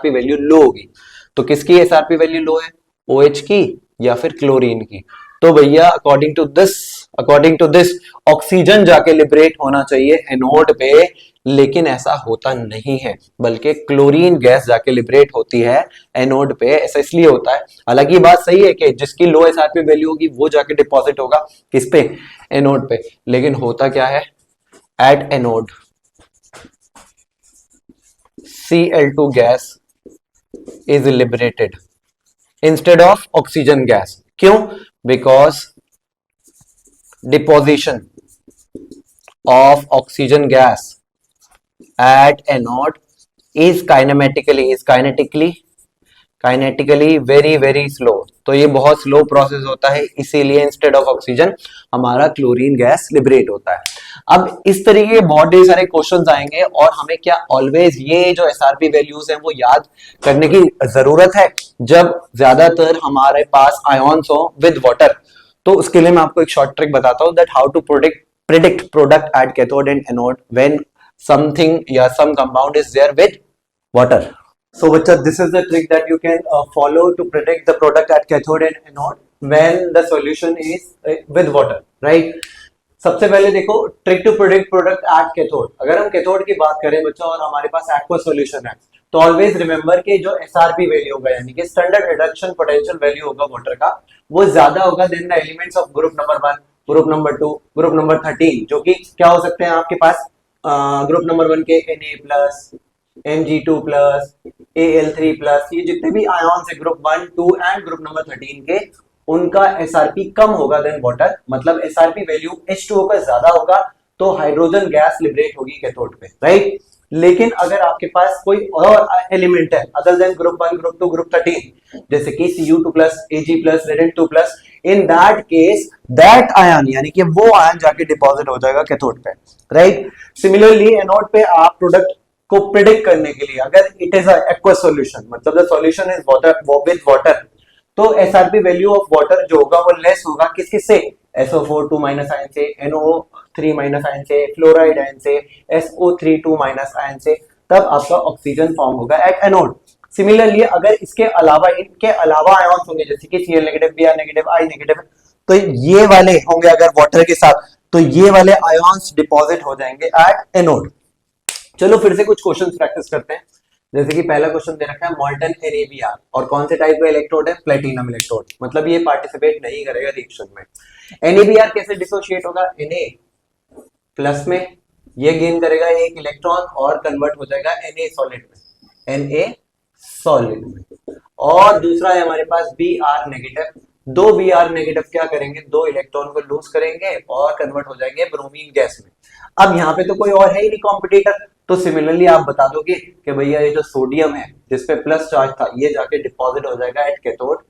वैल्यू लो होगी। तो किसकी एसआरपी वैल्यू लो है, OH की या फिर क्लोरीन की। तो भैया अकॉर्डिंग टू दिस ऑक्सीजन जाके लिबरेट होना चाहिए एनोड पे, लेकिन ऐसा होता नहीं है, बल्कि क्लोरीन गैस जाके लिबरेट होती है एनोड पे। ऐसा इसलिए होता है, हालांकि ये बात सही है कि जिसकी लो एसआरपी वैल्यू होगी वो जाके डिपॉजिट होगा किस पे, एनोड पे, लेकिन होता क्या है, at anode Cl2 gas is liberated instead of oxygen gas. क्यों, because deposition of oxygen gas at anode is kinetically kinetically very very slow, तो ये बहुत स्लो प्रोसेस होता है, इसीलिए इंस्टेड ऑफ ऑक्सीजन हमारा क्लोरीन गैस लिबरेट होता है। अब इस तरीके के बहुत ढेर सारे क्वेश्चंस आएंगे और हमें क्या ऑलवेज ये जो एसआरपी वैल्यूज हैं वो याद करने की जरूरत है जब ज्यादातर हमारे पास आयॉन्स हो विद वाटर। तो उसके लिए मैं आपको एक शॉर्ट ट्रिक बताता हूं that how to predict product at cathode and anode when something या some compound is there with water. So bachcha, this is the trick that you can follow to predict the product at cathode and anode when the solution is with water, right? सबसे पहले देखो trick to predict product at cathode. अगर हम cathode की बात करें बच्चों और हमारे पास एक्वा सॉल्यूशन है तो ऑलवेज रिमेंबर कि जो एसआरपी वैल्यू होगा यानी कि स्टैंडर्ड रिडक्शन पोटेंशियल वैल्यू होगा वाटर का वो ज्यादा होगा then the elements of group number 1, group number 2, group number 13, जो कि क्या हो सकते हैं आपके पास ग्रुप नंबर 1 के Na+, Mg2+, Al3+, ये जितने भी आयॉन्स है ग्रुप 1, 2 एंड ग्रुप नंबर 13 के उनका एसआरपी कम होगा देन वाटर, मतलब एसआरपी वैल्यू H2O का ज्यादा होगा तो हाइड्रोजन गैस लिबरेट होगी कैथोड पे, राइट। लेकिन अगर आपके पास कोई और एलिमेंट है other than group 1, group 2, group 13 जैसे कि Cu2+, Ag+, Zn2+, in that case that ion यानी कि वो आयन जाके डिपॉजिट हो जाएगा कैथोड पे, राइट। सिमिलरली एनोड पे आप प्रोडक्ट को प्रिडिक्ट करने के लिए अगर इट इज एक्वा सॉल्यूशन मतलब the solution is water with water तो एसआरपी वैल्यू ऑफ वाटर जो होगा वो लेस होगा किस किस से SO4 2 माइनस आयन से, NO3 माइनस आयन से, फ्लोराइड आयन से, SO3 2 माइनस आयन से, तब आपका ऑक्सीजन फॉर्म होगा एट एनोड। सिमिलरली अगर इसके अलावा इनके अलावा आयॉन्स होंगे जैसे कि Cl negative, Br negative, I negative तो ये वाले होंगे अगर वाटर के साथ तो ये वाले आयॉन्स डिपॉजिट हो जाएंगे एट एनोड। चलो फिर से कुछ क्वेश्चंस प्रैक्टिस करते हैं। जैसे कि पहला क्वेश्चन दे रखा है मॉल्टन NaBr और कौन से टाइप का इलेक्ट्रोड है, प्लेटिनम इलेक्ट्रोड, मतलब ये पार्टिसिपेट नहीं करेगा रिएक्शन में। NaBr कैसे डिसोशिएट होगा, Na प्लस में ये गेन करेगा एक इलेक्ट्रॉन और कन्वर्ट हो जाएगा Na सॉलिड में, Na सॉलिड में। और दूसरा है हमारे पास Br नेगेटिव, दो Br नेगेटिव क्या करेंगे, दो इलेक्ट्रॉन को लूज करेंगे और कन्वर्ट हो जाएंगे ब्रोमीन गैस में। अब यहाँ पे तो कोई और है ही नहीं कॉम्पिटिटर, तो सिमिलरली आप बता दोगे कि भैया ये जो सोडियम है जिसपे प्लस चार्ज था ये जाके डिपॉजिट हो जाएगा एट कैथोड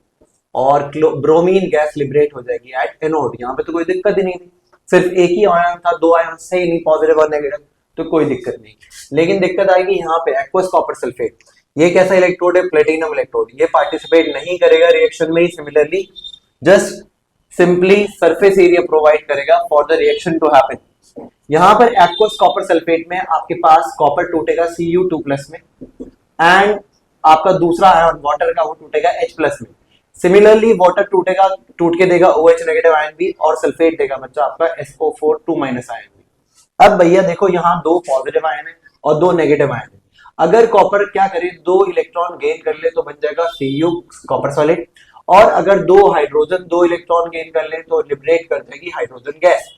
और ब्रोमीन गैस लिबरेट हो जाएगी एट एनोड। यहाँ पे तो कोई दिक्कत ही नहीं थी, सिर्फ एक ही आयन था, दो आयन से ही नहीं पॉजिटिव और नेगेटिव, तो कोई दिक्कत नहीं। लेकिन दिक्कत आएगी यहाँ पे एक्वस कॉपर सल्फेट, ये कैसा इलेक्ट्रोड है, प्लेटिनम इलेक्ट्रोड, ये पार्टिसिपेट नहीं करेगा रिएक्शन में, similarly just simply surface area provide करेगा for the reaction to happen. यहां पर एक्वस कॉपर सल्फेट में आपके पास कॉपर टूटेगा Cu2+ में एंड आपका दूसरा आयन वाटर का वो टूटेगा H+ में। सिमिलरली वाटर टूटेगा, टूट के देगा OH नेगेटिव आयन भी और सल्फेट देगा बच्चा आपका SO4 2 माइनस आयन भी। अब भैया देखो यहाँ दो पॉजिटिव आयन है और दो नेगेटिव आयन है, अगर कॉपर क्या करे दो इलेक्ट्रॉन गेन कर ले तो बन जाएगा Cu कॉपर सॉलिड, और अगर दो हाइड्रोजन दो इलेक्ट्रॉन गेन कर ले तो लिबरेट कर देगी हाइड्रोजन गैस।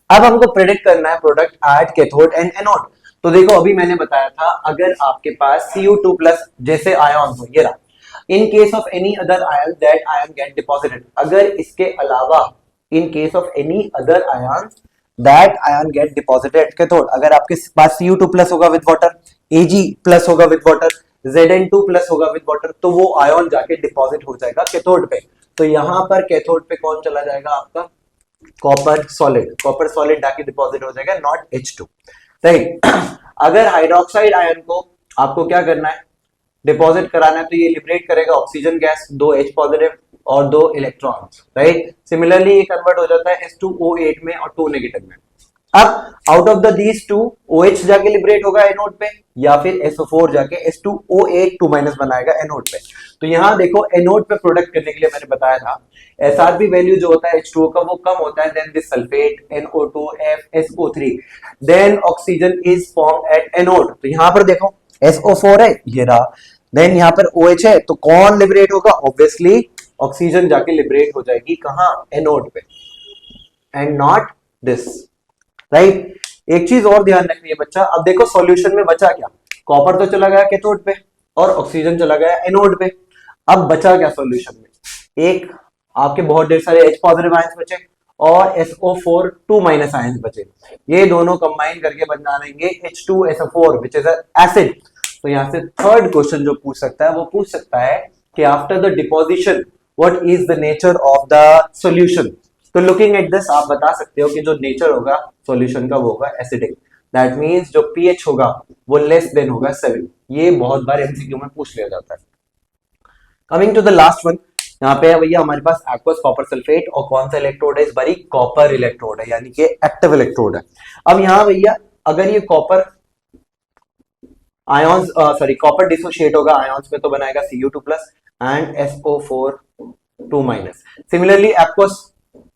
अब हमको प्रेडिक्ट करना है product at cathode and anode. तो देखो अभी मैंने बताया था अगर आपके पास Cu2+ जैसे आयन हो, ये रहा, in case of any other ion that ion get deposited, अगर इसके अलावा in case of any other ion that ion get deposited cathode, अगर आपके पास Cu2+ होगा विद वाटर, Ag+ होगा विद वाटर, Zn2+ होगा विद वाटर, तो वो आयन जाके डिपॉजिट हो जाएगा कैथोड पे। तो यहां पर कैथोड पे कौन चला जाएगा आपका कॉपर सॉलिड जाके डिपॉजिट हो जाएगा, नॉट H2, राइट। अगर हाइड्रोक्साइड आयन को आपको क्या करना है, डिपॉजिट कराना है, तो ये लिबरेट करेगा ऑक्सीजन गैस, दो H पॉजिटिव और दो इलेक्ट्रॉन्स, राइट। सिमिलरली ये कन्वर्ट हो जाता है H2O8 में और 2 नेगेटिव में। अब out of the these to OH जाके लिबरेट होगा एनोड पे या फिर SO4 जाके H2O8 2 माइनस बनाएगा एनोड पे। तो यहां देखो एनोड पे प्रोडक्ट करने के लिए मैंने बताया था एसआरपी वैल्यू जो होता है H2O का वो कम होता है then this sulphate NO2 FSO3, then oxygen is form at anode. तो यहां पर देखो SO4 है ये रहा, देन यहां पर OH है, तो कौन लिबरेट होगा, ऑब्वियसली ऑक्सीजन जाके लिबरेट हो जाएगी कहां, एनोड पे एंड नॉट दिस, राइट। एक चीज और ध्यान रखनी है बच्चा, अब देखो सॉल्यूशन में बचा क्या, कॉपर तो चला गया कैथोड पे और ऑक्सीजन चला गया एनोड पे। अब बचा क्या सॉल्यूशन में, एक आपके बहुत ढेर सारे H पॉजिटिव आयंस बचे और SO4 2 माइनस आयंस बचे, ये दोनों कंबाइन करके बना लेंगे H2SO4 व्हिच इज एसिड। तो यहाँ से थर्ड क्वेश्चन जो पूछ सकता है वो पूछ सकता है कि after the deposition what is the nature of the solution. तो लुकिंग एट दिस आप बता सकते हो कि जो नेचर होगा सॉल्यूशन का वो होगा एसिडिक, दैट मींस जो पीएच होगा वो लेस देन होगा 7। ये बहुत बार एमसीक्यू में पूछ लिया जाता है। Coming to the last one, यहाँ पे भैया हमारे पास एक्वस कॉपर सल्फेट और कौन सा इलेक्ट्रोड है इस बारी कॉपर इलेक्ट्रोड है, यानी कि एक्टिव इलेक्ट्रोड है। अब यहाँ भैया अगर ये copper ions sorry copper dissociate होगा आयॉन्स में तो बनाएगा Cu2+ and SO4 2-। Similarly aqueous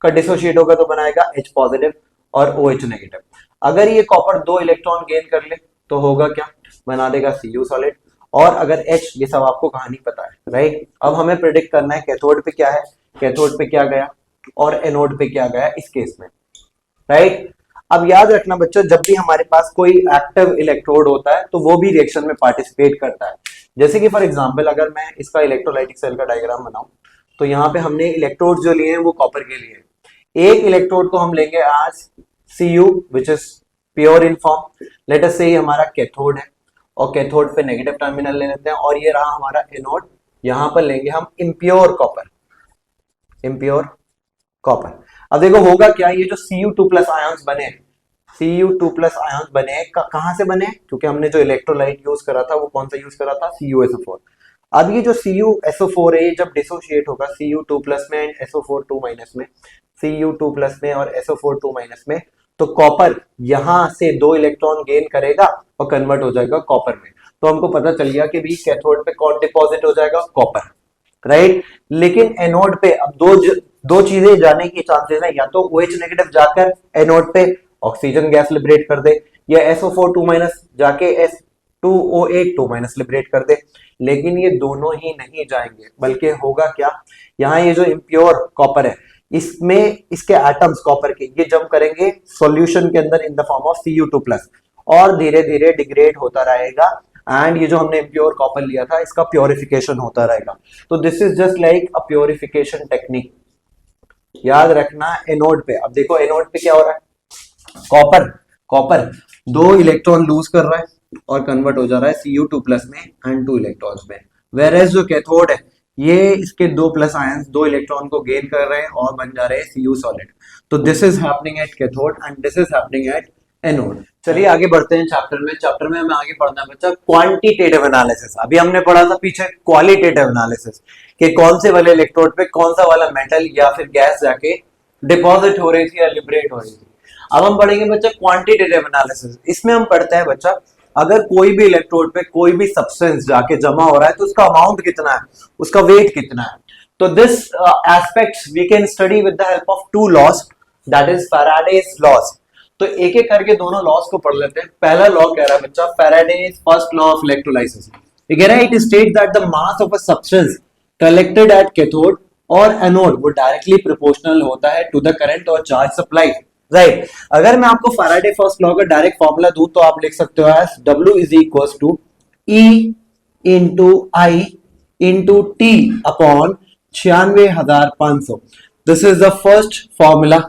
का डिसोशिएट होगा तो बनाएगा H पॉजिटिव और OH नेगेटिव। अगर ये कॉपर 2 इलेक्ट्रॉन गेन कर ले तो होगा क्या, बना देगा Cu सॉलिड, और अगर H, ये सब आपको कहानी पता है राइट। अब हमें प्रेडिक्ट करना है कैथोड पे क्या है, कैथोड पे क्या गया और एनोड पे क्या गया इस केस में राइट। अब याद रखना बच्चों, जब भी हमारे पास कोई एक्टिव इलेक्ट्रोड होता है तो वो भी रिएक्शन में पार्टिसिपेट करता है। जैसे कि फॉर एग्जांपल अगर मैं इसका इलेक्ट्रोलाइटिक सेल का डायग्राम बनाऊं तो यहाँ पे हमने इलेक्ट्रोड जो लिए हैं वो कॉपर के लिए। एक इलेक्ट्रोड को हम लेंगे आज Cu which is pure in form, let us से हमारा कैथोड है और कैथोड पे नेगेटिव टर्मिनल ले लेते हैं, और ये रहा हमारा एनोड, यहाँ पर लेंगे हम इम्प्योर कॉपर, इम्प्योर कॉपर। अब देखो होगा क्या, ये जो Cu2+ आयंस बने, Cu2+ आयंस बने कहां से बने, क्योंकि हमने जो इलेक्ट्रोलाइट यूज करा था वो कौन सा यूज करा था, CuSO4। अब ये जो CuSO4 है ये जब डिसोशिएट होगा Cu2+ में एंड SO4 2- में, Cu2+ में और SO4 2- में, तो कॉपर यहां से 2 इलेक्ट्रॉन गेन करेगा और कन्वर्ट हो जाएगा कॉपर में। तो हमको पता चल गया कि भी कैथोड पे कौन डिपॉजिट हो जाएगा, कॉपर राइट। लेकिन एनोड पे अब दो चीजें जाने की चांसेस है, या तो OH नेगेटिव जाकर एनोड पे ऑक्सीजन गैस लिबरेट कर दे, या SO4 2- जाके H2O8 2- लिबरेट कर दे। लेकिन ये दोनों ही नहीं जाएंगे, बल्कि होगा क्या, यहाँ ये जो इम्प्योर कॉपर है इसमें इसके एटम्स कॉपर के ये जम करेंगे सॉल्यूशन के अंदर इन द फॉर्म ऑफ Cu2+ और धीरे धीरे डिग्रेड होता रहेगा, एंड ये जो हमने इम्प्योर कॉपर लिया था इसका प्योरिफिकेशन होता रहेगा। तो this is just like a purification technique, याद रखना एनोड पे। अब देखो एनोड पे क्या हो रहा है, कॉपर कॉपर 2 इलेक्ट्रॉन लूज कर रहा है और कन्वर्ट हो जा रहा है Cu2+ में एंड 2 इलेक्ट्रॉन्स में, वेयर एज जो कैथोड है ये इसके 2+ आयंस 2 इलेक्ट्रॉन को गेन कर रहे हैं और बन जा रहे हैं Cu solid. So this is happening at cathode and this is happening at anode. चलिए आगे बढ़ते हैं चैप्टर में हमें आगे पढ़ना है बच्चा क्वांटिटेटिव एनालिसिस। अभी हमने पढ़ा था पीछे क्वालिटेटिव एनालिसिस कि कौन से वाले इलेक्ट्रोड पे कौन सा वाला मेटल या फिर गैस जाके डिपॉजिट हो रही थी या लिबरेट हो रही थी। अब हम पढ़ेंगे बच्चा क्वांटिटेटिव एनालिसिस। इसमें हम पढ़ते हैं बच्चा अगर कोई भी इलेक्ट्रोड पे कोई भी सब्सटेंस जाके जमा हो रहा है तो उसका अमाउंट कितना है, उसका वेट कितना है। तो this aspects we can study with the help of 2 laws, that is Faraday's laws. तो एक एक करके दोनों लॉज को पढ़ लेते हैं। पहला लॉ कह रहा है बच्चा Faraday's first law of electrolysis. ये कह रहा है it states that the mass of a substance collected at cathode और एनोड वो डायरेक्टली प्रोपोर्शनल होता है टू द करंट और चार्ज सप्लाई राइट। अगर मैं आपको फैराडे फर्स्ट लॉ का डायरेक्ट फॉर्मूला दूं तो आप लिख सकते हो as W is equal to E into I into T upon 96,500। This is the first formula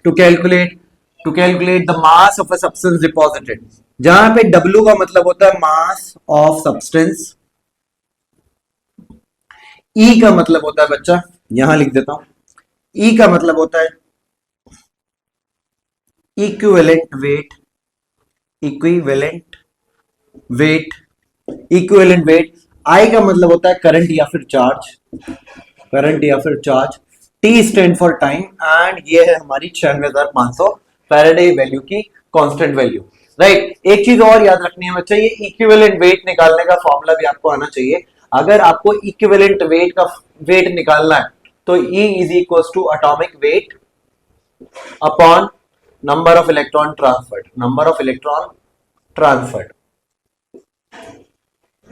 to calculate the mass of a substance deposited, जहां पे W का मतलब होता है मास ऑफ सब्सटेंस, E का मतलब होता है बच्चा, यहां लिख देता हूं, E का मतलब होता है equivalent weight, equivalent weight, equivalent weight. I का मतलब होता है करंट या फिर चार्ज, करंट या फिर charge. T stand for time and ये है हमारी 96,500 फैराडे वैल्यू की कांस्टेंट वैल्यू राइट। एक चीज और याद रखनी है बच्चा, ये इक्विवेलेंट वेट निकालने का फॉर्मूला भी आपको आना चाहिए। अगर आपको इक्विवेलेंट वेट का वेट निकालना है तो E is equal to atomic weight upon number of electron transferred, number of electron transferred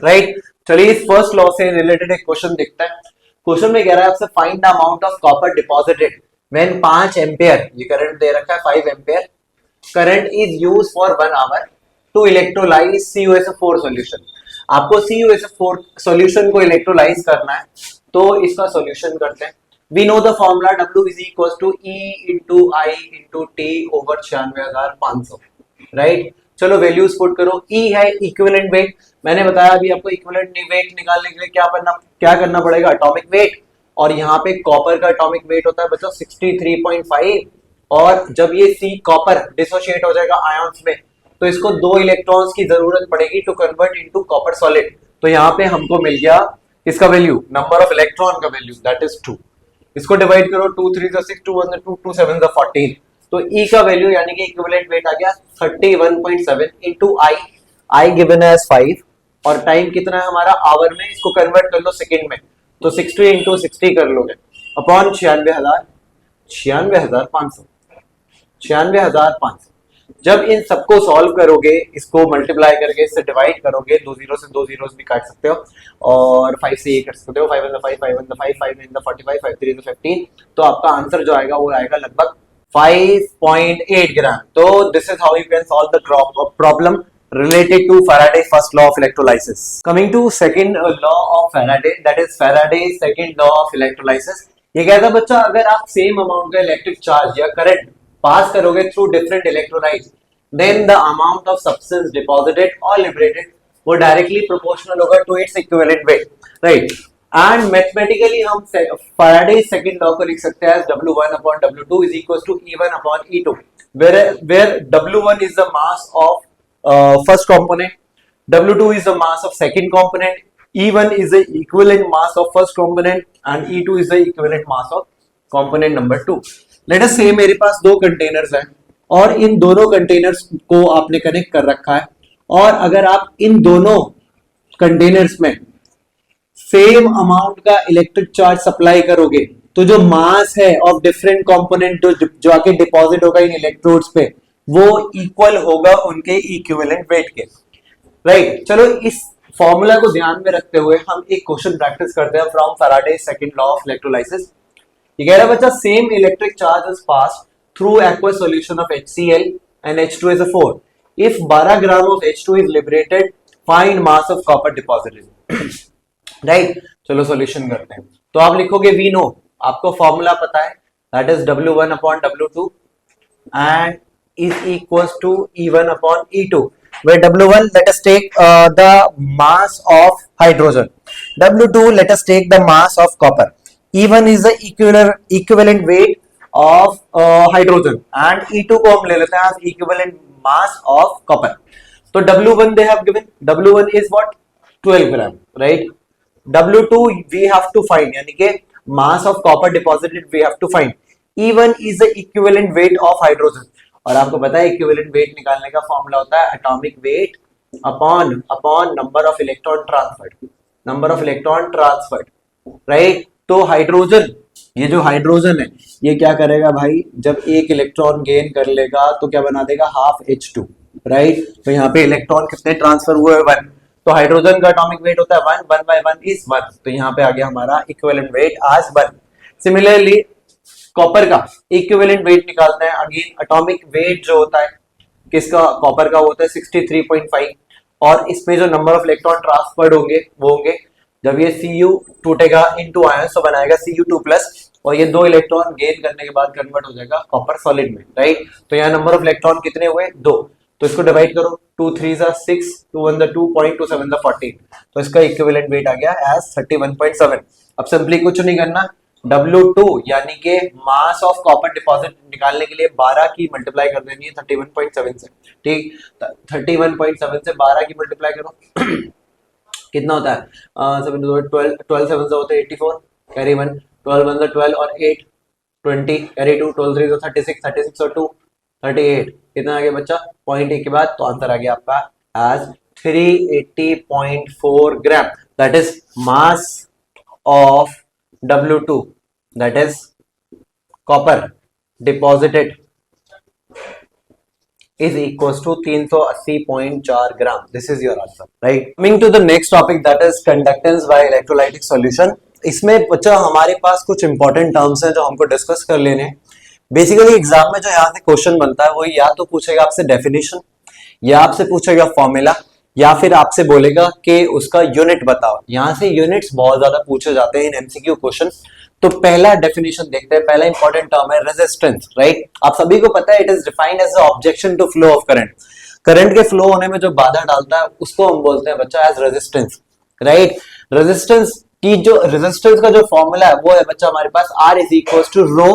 right. चलिए इस फर्स्ट लॉ से रिलेटेड एक क्वेश्चन देखते हैं। क्वेश्चन में कह रहा है आपसे find the amount of copper deposited when 5 ampere, ये करंट दे रखा है 5 ampere, current is used for 1 hour to electrolyse CuSO4 solution. आपको CuSO4 सॉल्यूशन को इलेक्ट्रोलाइज करना है तो इसका सॉल्यूशन करते हैं। We know the formula W is equals to E into I into T over 96,500 right. चलो वैल्यूज पुट करो। ई है इक्विवेलेंट वेट, मैंने बताया अभी आपको इक्विवेलेंट वेट निकालने के लिए क्या करना पड़ेगा, एटॉमिक वेट। और यहाँ पे कॉपर का एटॉमिक वेट होता है बच्चों 63.5, और जब ये सी कॉपर डिसोशिएट हो जाएगा आयंस में तो इसको 2 इलेक्ट्रॉन्स की जरूरत पड़ेगी to convert into copper solid. तो यहाँ पे हमको मिल गया इसका वैल्यू, नंबर ऑफ इलेक्ट्रॉन का वैल्यू, दैट इज 2। इसको डिवाइड करो, 2 3 6, 2 1 2, 2 7 14। तो E का वैल्यू यानी कि इक्विवेलेंट वेट आ गया 31.7 इनटू आई गिवन एज 5, और टाइम कितना है हमारा आवर में, इसको कन्वर्ट कर लो सेकंड में, तो 60 इंटू 60 कर लोगे अपॉन 96,500। जब इन सबको सॉल्व करोगे, इसको मल्टीप्लाई करके इससे डिवाइड करोगे, 2 जीरो से 2 जीरो भी काट सकते हो, और 5 से ये कर सकते हो, 5 1 5 5 1 5 5 9 45 5 3 15, तो आपका आंसर जो आएगा वो आएगा लगभग 5.8 ग्राम। तो this is how you can solve the problem related to Faraday's first law of electrolysis. Coming to second law of Faraday, that is Faraday's second law of electrolysis. ये कहता है बच्चा, अगर आप सेम अमाउंट का इलेक्ट्रिक चार्ज या current pass करोगे through different electrolytes, then the amount of substance deposited और लिबरेटेड वो डायरेक्टली प्रोपोर्शनल होगा to its equivalent weight, right. And mathematically हम Faraday's second law को लिख सकते हैं W1 upon W2 is equals to E1 upon E2, where W1 is the mass of first component, W2 is the mass of second component, E1 is the equivalent mass of first component and E2 is the equivalent mass of component number 2. Let us say मेरे पास 2 containers हैं और इन दोनों containers को आपने connect कर रखा है, और अगर आप इन दोनों कंटेनर्स में सेम अमाउंट का इलेक्ट्रिक चार्ज सप्लाई करोगे तो जो मास है ऑफ डिफरेंट कंपोनेंट जो आके डिपॉजिट होगा इन इलेक्ट्रोड्स पे वो इक्वल होगा उनके इक्विवेलेंट वेट के, राइट। चलो इस फॉर्मूला को ध्यान में रखते हुए हम एक क्वेश्चन प्रैक्टिस करते हैं from Faraday's second law of electrolysis. ये कह रहा है बच्चा, same electric charge is passed through aqueous solution of HCl and H2SO4 if 12 gram of H2 is liberated, find mass of copper deposited, right. चलो solution करते हैं। तो आप लिखोगे वी नो, आपको फॉर्मूला पता है, that is W1 upon W2 and is equals to E1 upon E2, where W1 let us take the mass of hydrogen, W2 let us take the mass of copper, E1 is the equivalent weight of hydrogen and E2 को हम ले लेते हैं as equivalent mass of copper। तो W1 they have given, W1 is what 12 gram, right। W2 we have to find, यानी कि mass of copper deposited we have to find, E1 is the equivalent weight of hydrogen, और आपको पता है equivalent wait निकालने का formula होता है atomic weight upon number of electron transferred, right. तो हाइड्रोजन, ये जो हाइड्रोजन है ये क्या करेगा भाई, जब एक इलेक्ट्रॉन गेन कर लेगा तो क्या बना देगा, हाफ H2, राइट। तो यहाँ पे इलेक्ट्रॉन कितने ट्रांसफर हुए, 1। तो हाइड्रोजन का एटॉमिक वेट होता है 1 by 1 is 1, तो यहाँ पे आ गया हमारा इक्विवेलेंट वेट आज 1। सिमिलरली कॉपर का इक्विवेलेंट वेट निकालते हैं, अगेन एटॉमिक वेट जो होता है किसका, कॉपर का होता है 63.5, और इसमें जो नंबर ऑफ इलेक्ट्रॉन ट्रांसफर्ड होंगे वो होंगे, जब ये Cu टूटेगा इनटू आयंस तो बनाएगा Cu2+, और ये 2 इलेक्ट्रॉन गेन करने के बाद कन्वर्ट हो जाएगा कॉपर सॉलिड में, राइट। तो यहाँ नंबर ऑफ इलेक्ट्रॉन कितने हुए, 2, तो इसको डिवाइड करो, 2 3 6, 2 1 2, 0.27 14, तो इसका इक्विवेलेंट वेट आ गया एज 31.7। अब सिंपली कुछ नहीं करना, W2 यानी कि मास ऑफ कॉपर डिपॉजिट निकालने के लिए 12 की मल्टीप्लाई कर देनी है 31.7 से, ठीक। 31.7 से 12 की मल्टीप्लाई करो कितना होता है, 7 12 7 से होते हैं 84, कैरी 1, 12 1 12 और 8 20, कैरी 2, 12 3 36, 36 और 2 38, कितना आ गया बच्चा 0.8 के बाद, तो आंसर आ गया आपका as 380.4 gram, that is mass of W2, that is copper deposited is equals to 380.4 gram. This is your answer, right? Coming to the next topic, that is conductance by electrolytic solution. इसमें बच्चा हमारे पास कुछ important terms हैं जो हमको discuss कर लेने हैं। बेसिकली एग्जाम में जो यहाँ से क्वेश्चन बनता है वो या तो पूछेगा आपसे डेफिनेशन, या आपसे पूछेगा फॉर्मूला, या फिर आपसे बोलेगा कि उसका यूनिट बताओ। यहाँ से यूनिट्स बहुत ज्यादा पूछे जाते हैं इन एमसीक्यू क्वेश्चन। तो पहला डेफिनेशन देखते हैं, पहला इंपॉर्टेंट टर्म है रेजिस्टेंस, राइट। आप सभी को पता है it is defined as the objection to flow of current. Current के फ्लो होने में जो बाधा डालता है उसको हम बोलते हैं बच्चा एज रेजिस्टेंस, राइट। रेजिस्टेंस का जो फॉर्मूला है वो है बच्चा हमारे पास R is equal to rho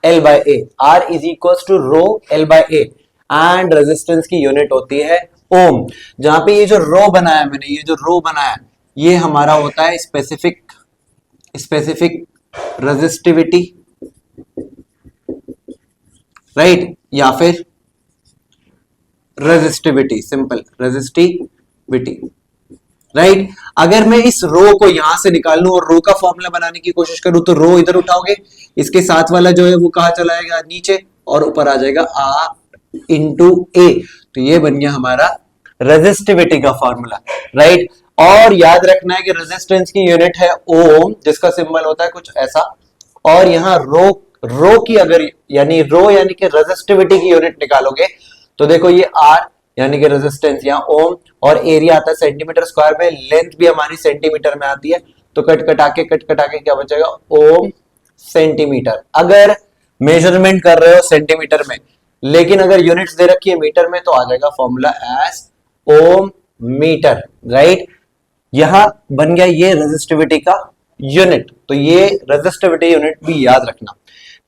L by A, R is equal to rho L by A, and resistance की यूनिट होती है ओम। जहां पे ये जो रो बनाया मैंने, ये जो रो बनाया ये हमारा होता है स्पेसिफिक रेजिस्टिविटी, राइट, या फिर रेजिस्टिविटी, सिंपल रेजिस्टिविटी, राइट। अगर मैं इस रो को यहां से निकाल लूं और रो का फॉर्मूला बनाने की कोशिश करूं तो रो इधर उठाओगे, इसके साथ वाला जो है वो कहां चला जाएगा, नीचे, और ऊपर आ जाएगा R इंटू ए। तो ये बन गया हमारा रेजिस्टिविटी का फॉर्मूला, राइट। और याद रखना है कि रेजिस्टेंस की यूनिट है ओम, जिसका सिंबल होता है कुछ ऐसा, और यहाँ रो की अगर यानी कि रेजिस्टिविटी की यूनिट निकालोगे तो देखो ये R यानी कि रेजिस्टेंस यहाँ ओम, और एरिया आता है सेंटीमीटर स्क्वायर में, लेंथ भी हमारी सेंटीमीटर में आती है, तो कट कटा के क्या बचेगा, ओम सेंटीमीटर। अगर मेजरमेंट कर रहे हो सेंटीमीटर में, लेकिन अगर यूनिट्स दे रखी है मीटर में, तो आ जाएगा फॉर्मूला एज ओम मीटर, राइट। यहां बन गया ये रेजिस्टिविटी का यूनिट, तो ये रेजिस्टिविटी यूनिट भी याद रखना।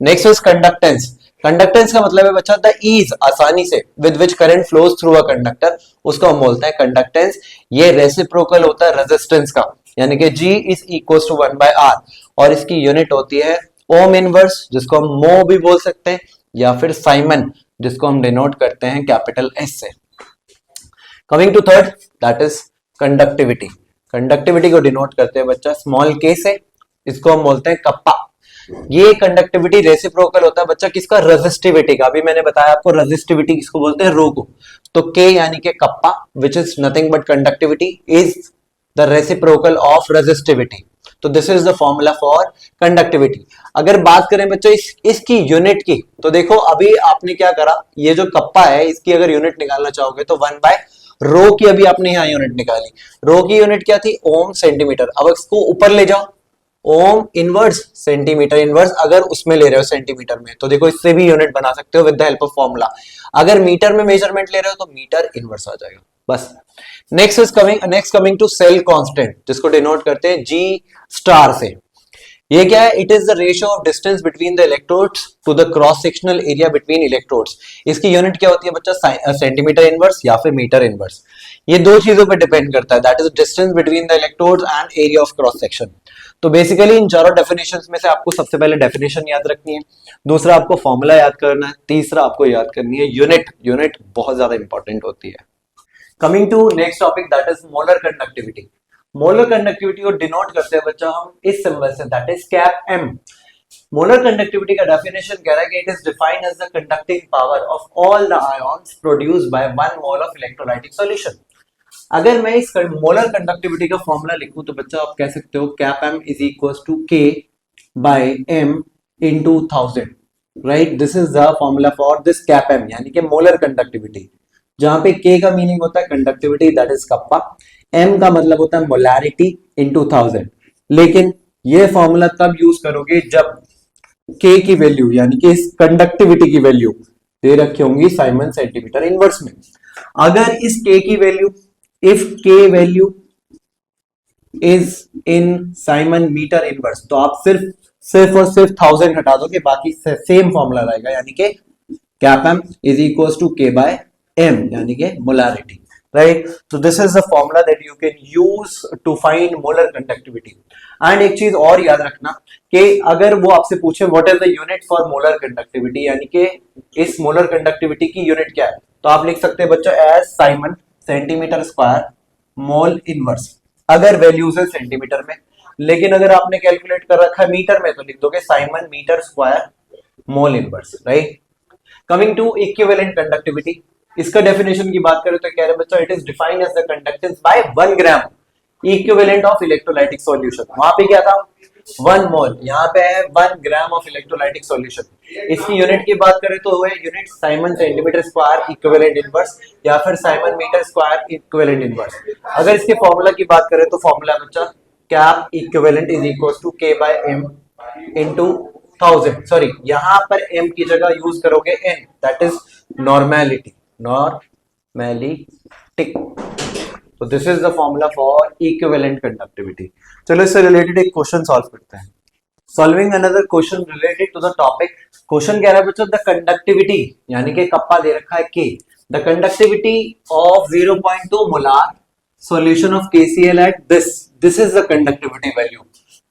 Next is conductance. कंडक्टेंस का मतलब है बच्चा द ईज, आसानी से, with which current flows through a conductor, उसको हम बोलते हैं कंडक्टेंस। ये रेसिप्रोकल होता है रेजिस्टेंस का, यानी कि G is equal to 1/R, और इसकी यूनिट होती है ओम इनवर्स, जिसको हम मो भी बोल सकते हैं, या फिर साइमन, जिसको हम डिनोट करते हैं कैपिटल S से। Coming to third, that is conductivity. Conductivity को डिनोट करते हैं बच्चा स्मॉल k से, इसको हम बोलते हैं कप्पा। ये कंडक्टिविटी रेसिप्रोकल होता है बच्चा किसका, रेजिस्टिविटी का। अभी मैंने बताया आपको रेजिस्टिविटी किसको बोलते हैं, रो को। तो k यानी कि kappa, which is nothing but conductivity is the reciprocal of resistivity. तो this is the formula for conductivity. अगर बात करें बच्चों इसकी यूनिट की, तो देखो अभी आपने क्या करा, ये जो कप्पा है इसकी अगर यूनिट निकालना चाहोगे तो 1/रो की अभी आपने यहाँ यूनिट निकाली। रो की यूनिट क्या थी, ओम सेंटीमीटर। अब इसको ऊपर ले जाओ, ओम इनवर्स सेंटीमीटर इनवर्स, अगर उसमें ले रहे हो सेंटीमीटर में, तो देखो इससे भी यूनिट बना सकते हो with the help of formula. अगर मीटर में मेजरमेंट ले रहे हो तो मीटर इनवर्स आ जाएगा, बस। Next coming to cell constant, जिसको डिनोट करते हैं G स्टार से। ये क्या है, it is the ratio of distance between the electrodes to the cross sectional area between electrodes. इसकी यूनिट क्या होती है बच्चा, सेंटीमीटर इनवर्स या फिर मीटर इनवर्स। ये दो चीजों पे डिपेंड करता है, that is distance between the electrodes and area of cross section. तो बेसिकली इन चारों डेफिनेशंस में से आपको सबसे पहले डेफिनेशन याद रखनी है, दूसरा आपको फॉर्मूला याद करना है, तीसरा आपको याद करनी है यूनिट बहुत ज्यादा इंपॉर्टेंट होती है। Coming to next topic, that is molar conductivity. Molar conductivity को डिनोट करते हैं बच्चा हम इस सिंबल से, that is cap M। Molar conductivity का डेफिनेशन कह रहा है कि it is defined as the conducting power of all the ions produced by 1 mole of electrolytic solution. अगर मैं इस मोलर कंडक्टिविटी का फॉर्मूला लिखूं तो बच्चा आप कह सकते हो cap M is equal to K by M into 1000, right. This is the formula for this cap M, यानी कि मोलर कंडक्टिविटी, जहां पे K का मीनिंग होता है conductivity, that is kappa, M का मतलब होता है मोलैरिटी इनटू 1000। लेकिन ये फॉर्मूला तब यूज करोगे जब K की वैल्यू, यानी कि इस कंडक्टिविटी की वैल्यू दे रखी होंगी साइमन सेंटीमीटर इनवर्स में। अगर इस K की value, if K value is in Simon meter inverse, तो आप सिर्फ और सिर्फ 1000 हटा दोगे, बाकी सेम फॉर्मूला रहेगा, यानी कि cap M is equals to K by M, यानी कि molarity, right? So this is the formula that you can use to find molar conductivity. And एक चीज और याद रखना कि अगर वो आपसे पूछे what is the unit for molar conductivity, यानी कि इस molar conductivity की यूनिट क्या है, तो आप लिख सकते हैं बच्चों as Simon centimetre square mole inverse, अगर वैल्यूज है सेंटीमीटर में। लेकिन अगर आपने कैलकुलेट कर रखा है मीटर में, तो लिख दोगे siemens metre square mole inverse, right. Coming to equivalent conductivity, इसका डेफिनेशन की बात करें तो कह रहे बच्चों it is defined as the conductance by 1 gram equivalent of electrolytic solution. वहां पे क्या था, 1 मोल, यहाँ पे है 1 ग्राम ऑफ इलेक्ट्रोलाइटिक सॉल्यूशन। इसकी यूनिट की बात करें तो है unit siemens centimetre square equivalent inverse, या फिर siemens metre square equivalent inverse. अगर इसके फॉर्मूला की बात करें तो फॉर्मूला बच्चा cap equivalent is equal to K by M into 1000। Sorry, यहाँ पर M की जगह यूज करोगे N, that is normality, magnetic. तो this is the formula for equivalent conductivity. चलो इससे रिलेटेड एक क्वेश्चन सॉल्व करते हैं। Solving another question related to the topic. Question कह रहा है बच्चों द कंडक्टिविटी यानी कि कप्पा दे रखा है के, the conductivity of 0.2 molar solution of KCl at this is the conductivity value.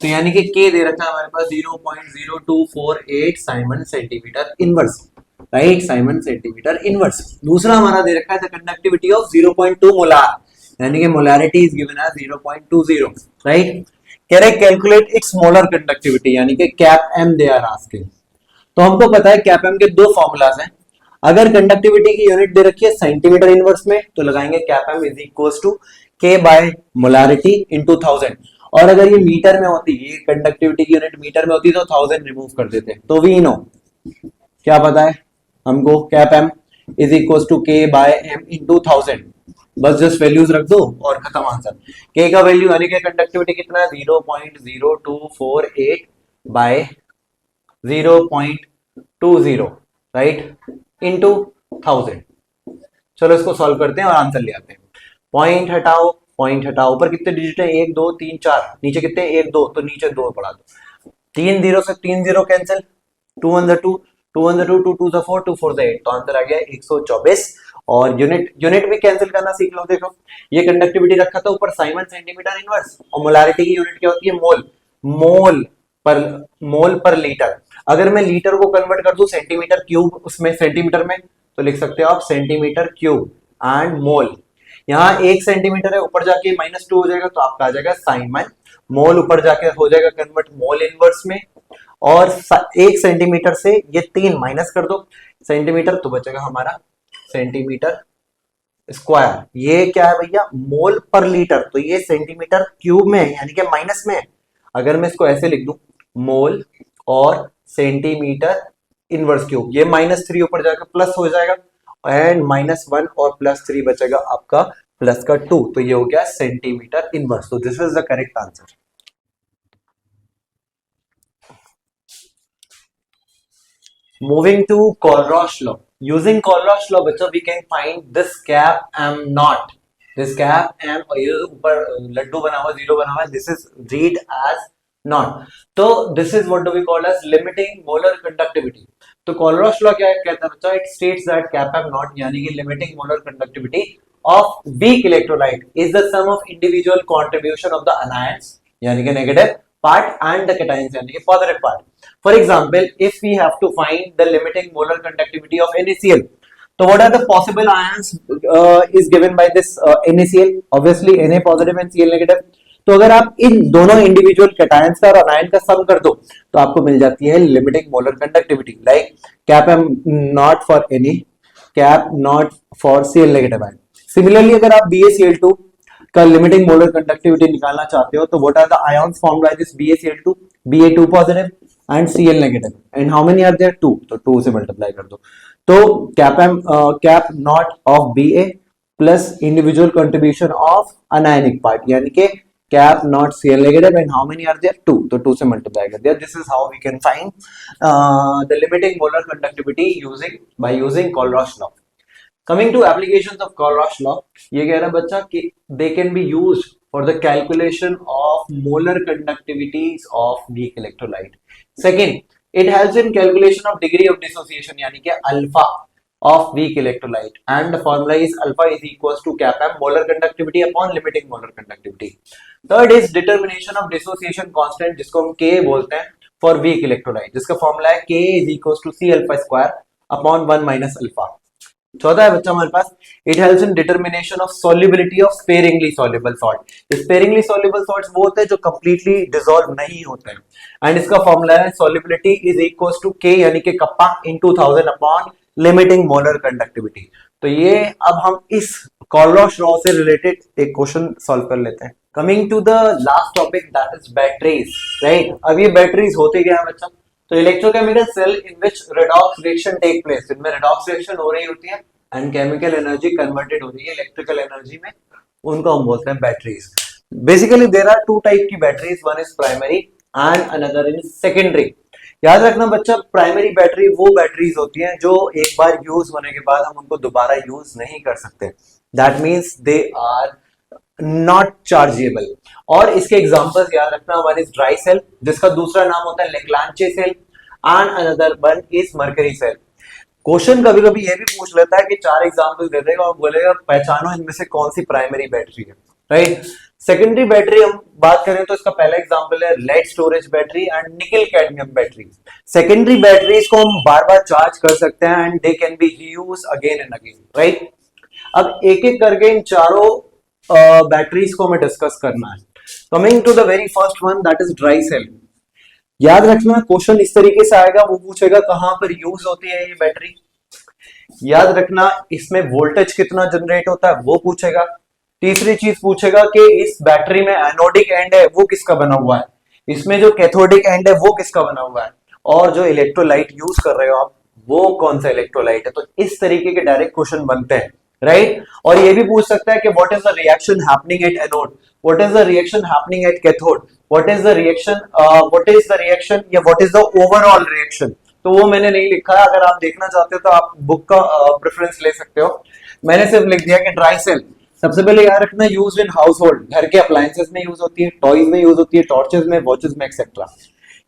तो यानी कि के दे रखा है हमारे पास 0.0248 Simon centimetre inverse, right, Simon centimetre inverse. दूसरा हमारा दे रखा है द कंडक्टिविटी ऑफ 0.2 मोलार यानी कि molarity is given as 0.20, right. कह रहे कैलकुलेट इट्स मोलर कंडक्टिविटी यानी कि cap M they are asking. तो हमको पता है कैप एम के दो फॉर्मूलाज हैं। अगर कंडक्टिविटी की यूनिट दे रखी है सेंटीमीटर इनवर्स में तो लगाएंगे cap M is equal to K by molarity into 1000, और अगर ये मीटर में होती, ये कंडक्टिविटी की यूनिट मीटर में होती तो 1000 रिमूव कर देते। तो वी नो क्या पता है हमको, cap M is equal to K by M into 1000। बस जस्ट वैल्यूज रख दो और खत्म आंसर। के का वैल्यू यानी कि कंडक्टिविटी कितना है 0.0248 बाय 0.20, राइट, इनटू 1000। चलो इसको सॉल्व करते हैं और आंसर ले आते हैं। पॉइंट हटाओ, पॉइंट हटाओ, ऊपर कितने डिजिट है 1 2 3 4, नीचे कितने 1 2, तो नीचे 2 पड़ा दो। 3 0 से 3 0 कैंसिल, 2 1 2 2 1 2 2 2 4 2 4 8, तो आंसर आ गया 124। और यूनिट भी कैंसिल करना सीख लो। देखो ये कंडक्टिविटी रखा था ऊपर साइमन सेंटीमीटर इनवर्स, और मोलारिटी की यूनिट क्या होती है मोल, मोल पर लीटर। अगर मैं लीटर को कन्वर्ट कर दूं सेंटीमीटर क्यूब उसमें सेंटीमीटर में, तो लिख सकते हो आप सेंटीमीटर क्यूब एंड मोल। यहाँ 1 सेंटीमीटर है, ऊपर जाके -2 हो जाएगा तो आपका आ जाएगा साइमन, मोल ऊपर जाके हो जाएगा कन्वर्ट मोल इनवर्स में, और 1 सेंटीमीटर से ये 3 माइनस कर दो सेंटीमीटर तो बचेगा हमारा सेंटीमीटर स्क्वायर। ये क्या है भैया मोल पर लीटर, तो ये सेंटीमीटर क्यूब में है यानी कि माइनस में है। अगर मैं इसको ऐसे लिख दूं मोल और सेंटीमीटर इनवर्स क्यूब, ये -3 ऊपर जाकर प्लस हो जाएगा, एंड -1 और +3 बचेगा आपका प्लस का 2, तो ये हो गया सेंटीमीटर इनवर्स। तो this is the correct answer. Moving to Colrosh law. Using Colrosh law, बच्चों we can find this cap m naught. This cap m और ये ऊपर लड्डू बना हुआ, जीरो बना हुआ है, this is read as naught. तो this is what do we call as limiting molar conductivity. तो Colrosh law क्या कहता है बच्चों? It states that cap m naught यानी कि limiting molar conductivity of weak electrolyte is the sum of individual contribution of the anions यानी कि negative part and the cations यानी कि positive part. For example, if we have to find the limiting molar conductivity of NaCl, so what are the possible ions is given by this NaCl? Obviously, Na positive and Cl negative. तो अगर आप इन दोनों individual cations का और ion का सम कर दो तो आपको मिल जाती है limiting molar conductivity, like cap am not for Na, cap not for Cl negative ion. Similarly अगर आप BaCl2 का लिमिटिंग मोलर कंडक्टिविटी निकालना चाहते हो तो what are the ions formed by this BaCl2? Ba2 positive and Cl negative, and how many are there 2, तो 2 से multiply कर दो। तो कैप नॉट ऑफ Ba plus individual contribution of anionic part यानी कि cap naught Cl negative, and how many are there 2, तो 2 से मल्टीप्लाई कर दिया। This is how we can find the limiting molar conductivity by using Colrosh law. Coming to applications of Colrosh law, ये कह रहा है बच्चा कि they can be used for the calculation of molar conductivities of weak electrolyte. Second, it helps in calculation of degree of dissociation यानी कि alpha of weak electrolyte, and the formula is alpha is equals to cap m molar conductivity upon limiting molar conductivity. Third is determination of dissociation constant जिसको हम K बोलते हैं for weak electrolyte, जिसका formula है K is equals to C alpha square upon 1 minus alpha. चौथा है बच्चा हमारे पास it helps in determination of solubility of sparingly soluble salt. Sparingly soluble salts वो होते हैं जो कंप्लीटली डिसॉल्व नहीं होते हैं, एंड इसका फॉर्मूला है solubility is equals to K यानी कि kappa into 1000 upon limiting molar conductivity. तो ये अब हम इस Colrosh law से रिलेटेड एक क्वेश्चन सॉल्व कर लेते हैं। Coming to the last topic that is batteries, right. अब ये बैटरीज होते क्या है बच्चा? तो electrochemical cell in which redox reaction take place, इनमें रेडॉक्स रिएक्शन हो रही होती है एंड केमिकल एनर्जी कन्वर्टेड हो रही है इलेक्ट्रिकल एनर्जी में, उनको हम बोलते हैं batteries. Basically there are two type की batteries, one is primary and another is secondary. याद रखना बच्चा, प्राइमरी बैटरी वो बैटरीज होती हैं जो एक बार यूज होने के बाद हम उनको दोबारा यूज नहीं कर सकते, that means they are not chargeable. और इसके एग्जांपल्स याद रखना, वन इज ड्राई सेल जिसका दूसरा नाम होता है Leclanche cell, and another one is mercury cell. Question कभी कभी ये भी पूछ लेता है कि चार एग्जांपल दे देगा और बोलेगा पहचानो इनमें से कौन सी प्राइमरी बैटरी है, राइट। सेकेंडरी बैटरी हम बात करें तो इसका पहला एग्जांपल है lead storage battery and nickel cadmium battery. Secondary batteries को हम बार बार चार्ज कर सकते हैं and they can be use again and again, right. अब एक एक करके इन चारों बैटरीज को हमें डिस्कस करना है। Coming to the very first one, that is dry cell. याद रखना क्वेश्चन इस तरीके से आएगा, वो पूछेगा कहां पर यूज होती है ये बैटरी। याद रखना इसमें वोल्टेज कितना जनरेट होता है वो पूछेगा। तीसरी चीज पूछेगा कि इस बैटरी में एनोडिक एंड है वो किसका बना हुआ है, इसमें जो कैथोडिक एंड है वो किसका बना हुआ है, और जो इलेक्ट्रोलाइट यूज कर रहे हो आप वो कौन सा इलेक्ट्रोलाइट है। तो इस तरीके के डायरेक्ट क्वेश्चन बनते हैं, राइट। और ये भी पूछ सकता है कि what is the reaction happening at anode, what is the reaction happening at cathode, what is the reaction या what is the overall reaction. तो वो मैंने नहीं लिखा है, अगर आप देखना चाहते हो तो आप बुक का प्रेफरेंस ले सकते हो। मैंने सिर्फ लिख दिया कि ड्राई सेल सबसे पहले याद रखना यूज इन हाउस होल्ड, घर के अप्लायंसेस में यूज होती है, टॉयज में यूज होती है, टॉर्चेस में, वॉचेस में एक्सेट्रा।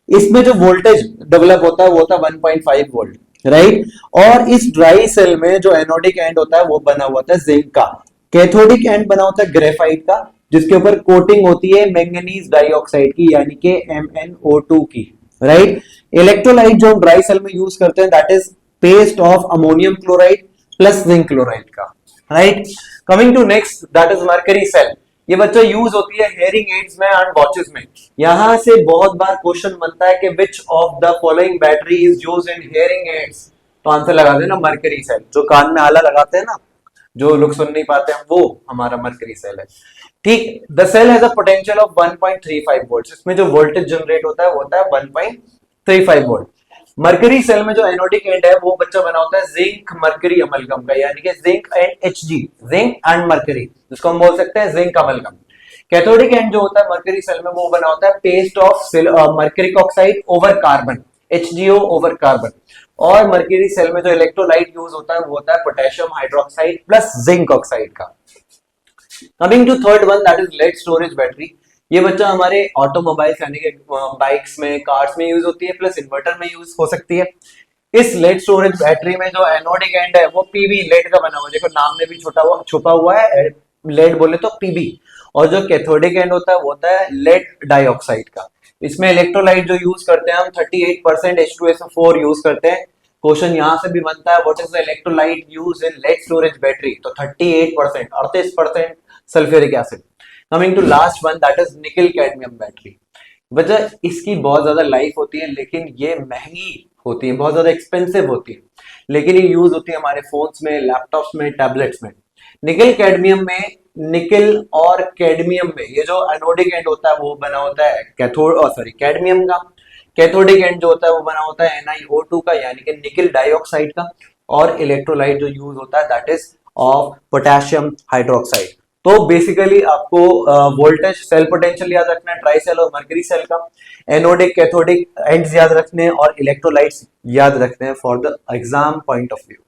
इसमें जो वोल्टेज डेवलप होता है वो होता है 1.5 वोल्ट, राइट। और इस ड्राई सेल में जो एनोडिक एंड होता है वो बना हुआ था जिंक का, कैथोडिक एंड बना होता है ग्रेफाइट का, जिसके ऊपर कोटिंग होती है मैंगनीज डाइऑक्साइड की यानी कि MnO2 की, राइट। इलेक्ट्रोलाइट जो हम ड्राई सेल में यूज करते हैं that is paste of ammonium chloride plus zinc chloride का, right. Coming to next, that is mercury cell. ये बच्चा यूज होती है हेयरिंग एड्स में एंड वॉचेस में। यहां से बहुत बार क्वेश्चन बनता है कि which of the following battery is used in hearing aids, तो आंसर लगा देना मरकरी सेल। जो कान में आला लगाते हैं ना, जो लोग सुन नहीं पाते हैं, वो हमारा मरकरी सेल है, ठीक। The cell has a potential of 1.35 volt, इसमें जो वोल्टेज जनरेट होता है वो होता है 1.35 वोल्ट। मरकरी सेल में जो एनोडिक एंड है वो बच्चा बना होता है जिंक मरकरी अमलगम का, यानी कि zinc and Hg, zinc and mercury, जिसको हम बोल सकते हैं जिंक अमलगम। कैथोडिक एंड जो होता है मरकरी सेल में वो बना होता है paste of mercuric oxide over carbon, HgO over carbon. और मरकरी सेल में जो इलेक्ट्रोलाइट यूज होता है वो होता है potassium hydroxide plus zinc oxide का। Coming to third one, that is lead storage battery. ये बच्चा हमारे ऑटोमोबाइल्स यानी कि बाइक्स में, कार्स में यूज होती है, प्लस इन्वर्टर में यूज हो सकती है। इस लेड स्टोरेज बैटरी में जो एनोडिक एंड है वो पीबी लेड का बना हुआ है, देखो नाम में भी छुपा हुआ है, लेड बोले तो पीबी। और जो कैथोडिक एंड होता है वो होता है लेड डाइऑक्साइड का। इसमें इलेक्ट्रोलाइट जो यूज करते हैं हम 38% H2SO4 यूज करते हैं। क्वेश्चन यहां से भी बनता है what is the electrolyte use in lead storage battery, तो 38%, 38% sulphuric acid. Coming to last one, that is nickel cadmium battery. वजह इसकी बहुत ज्यादा लाइफ होती है लेकिन ये महंगी होती है, बहुत ज्यादा एक्सपेंसिव होती है, लेकिन ये यूज होती है हमारे फोन्स में, लैपटॉप्स में, टैबलेट्स में। निकल कैडमियम में, निकल और कैडमियम में ये जो एनोडिक एंड होता है वो बना होता है कैडमियम का। कैथोडिक एंड जो होता है वो बना होता है NiO2 का यानी कि निकल डाइऑक्साइड का। और इलेक्ट्रोलाइट जो यूज होता है that is of potassium hydroxide. तो बेसिकली आपको वोल्टेज, सेल पोटेंशियल याद रखना है ट्राई सेल और मरकरी सेल का, एनोडिक कैथोडिक एंड्स याद रखने हैं और इलेक्ट्रोलाइट्स याद रखने हैं for the exam point of view.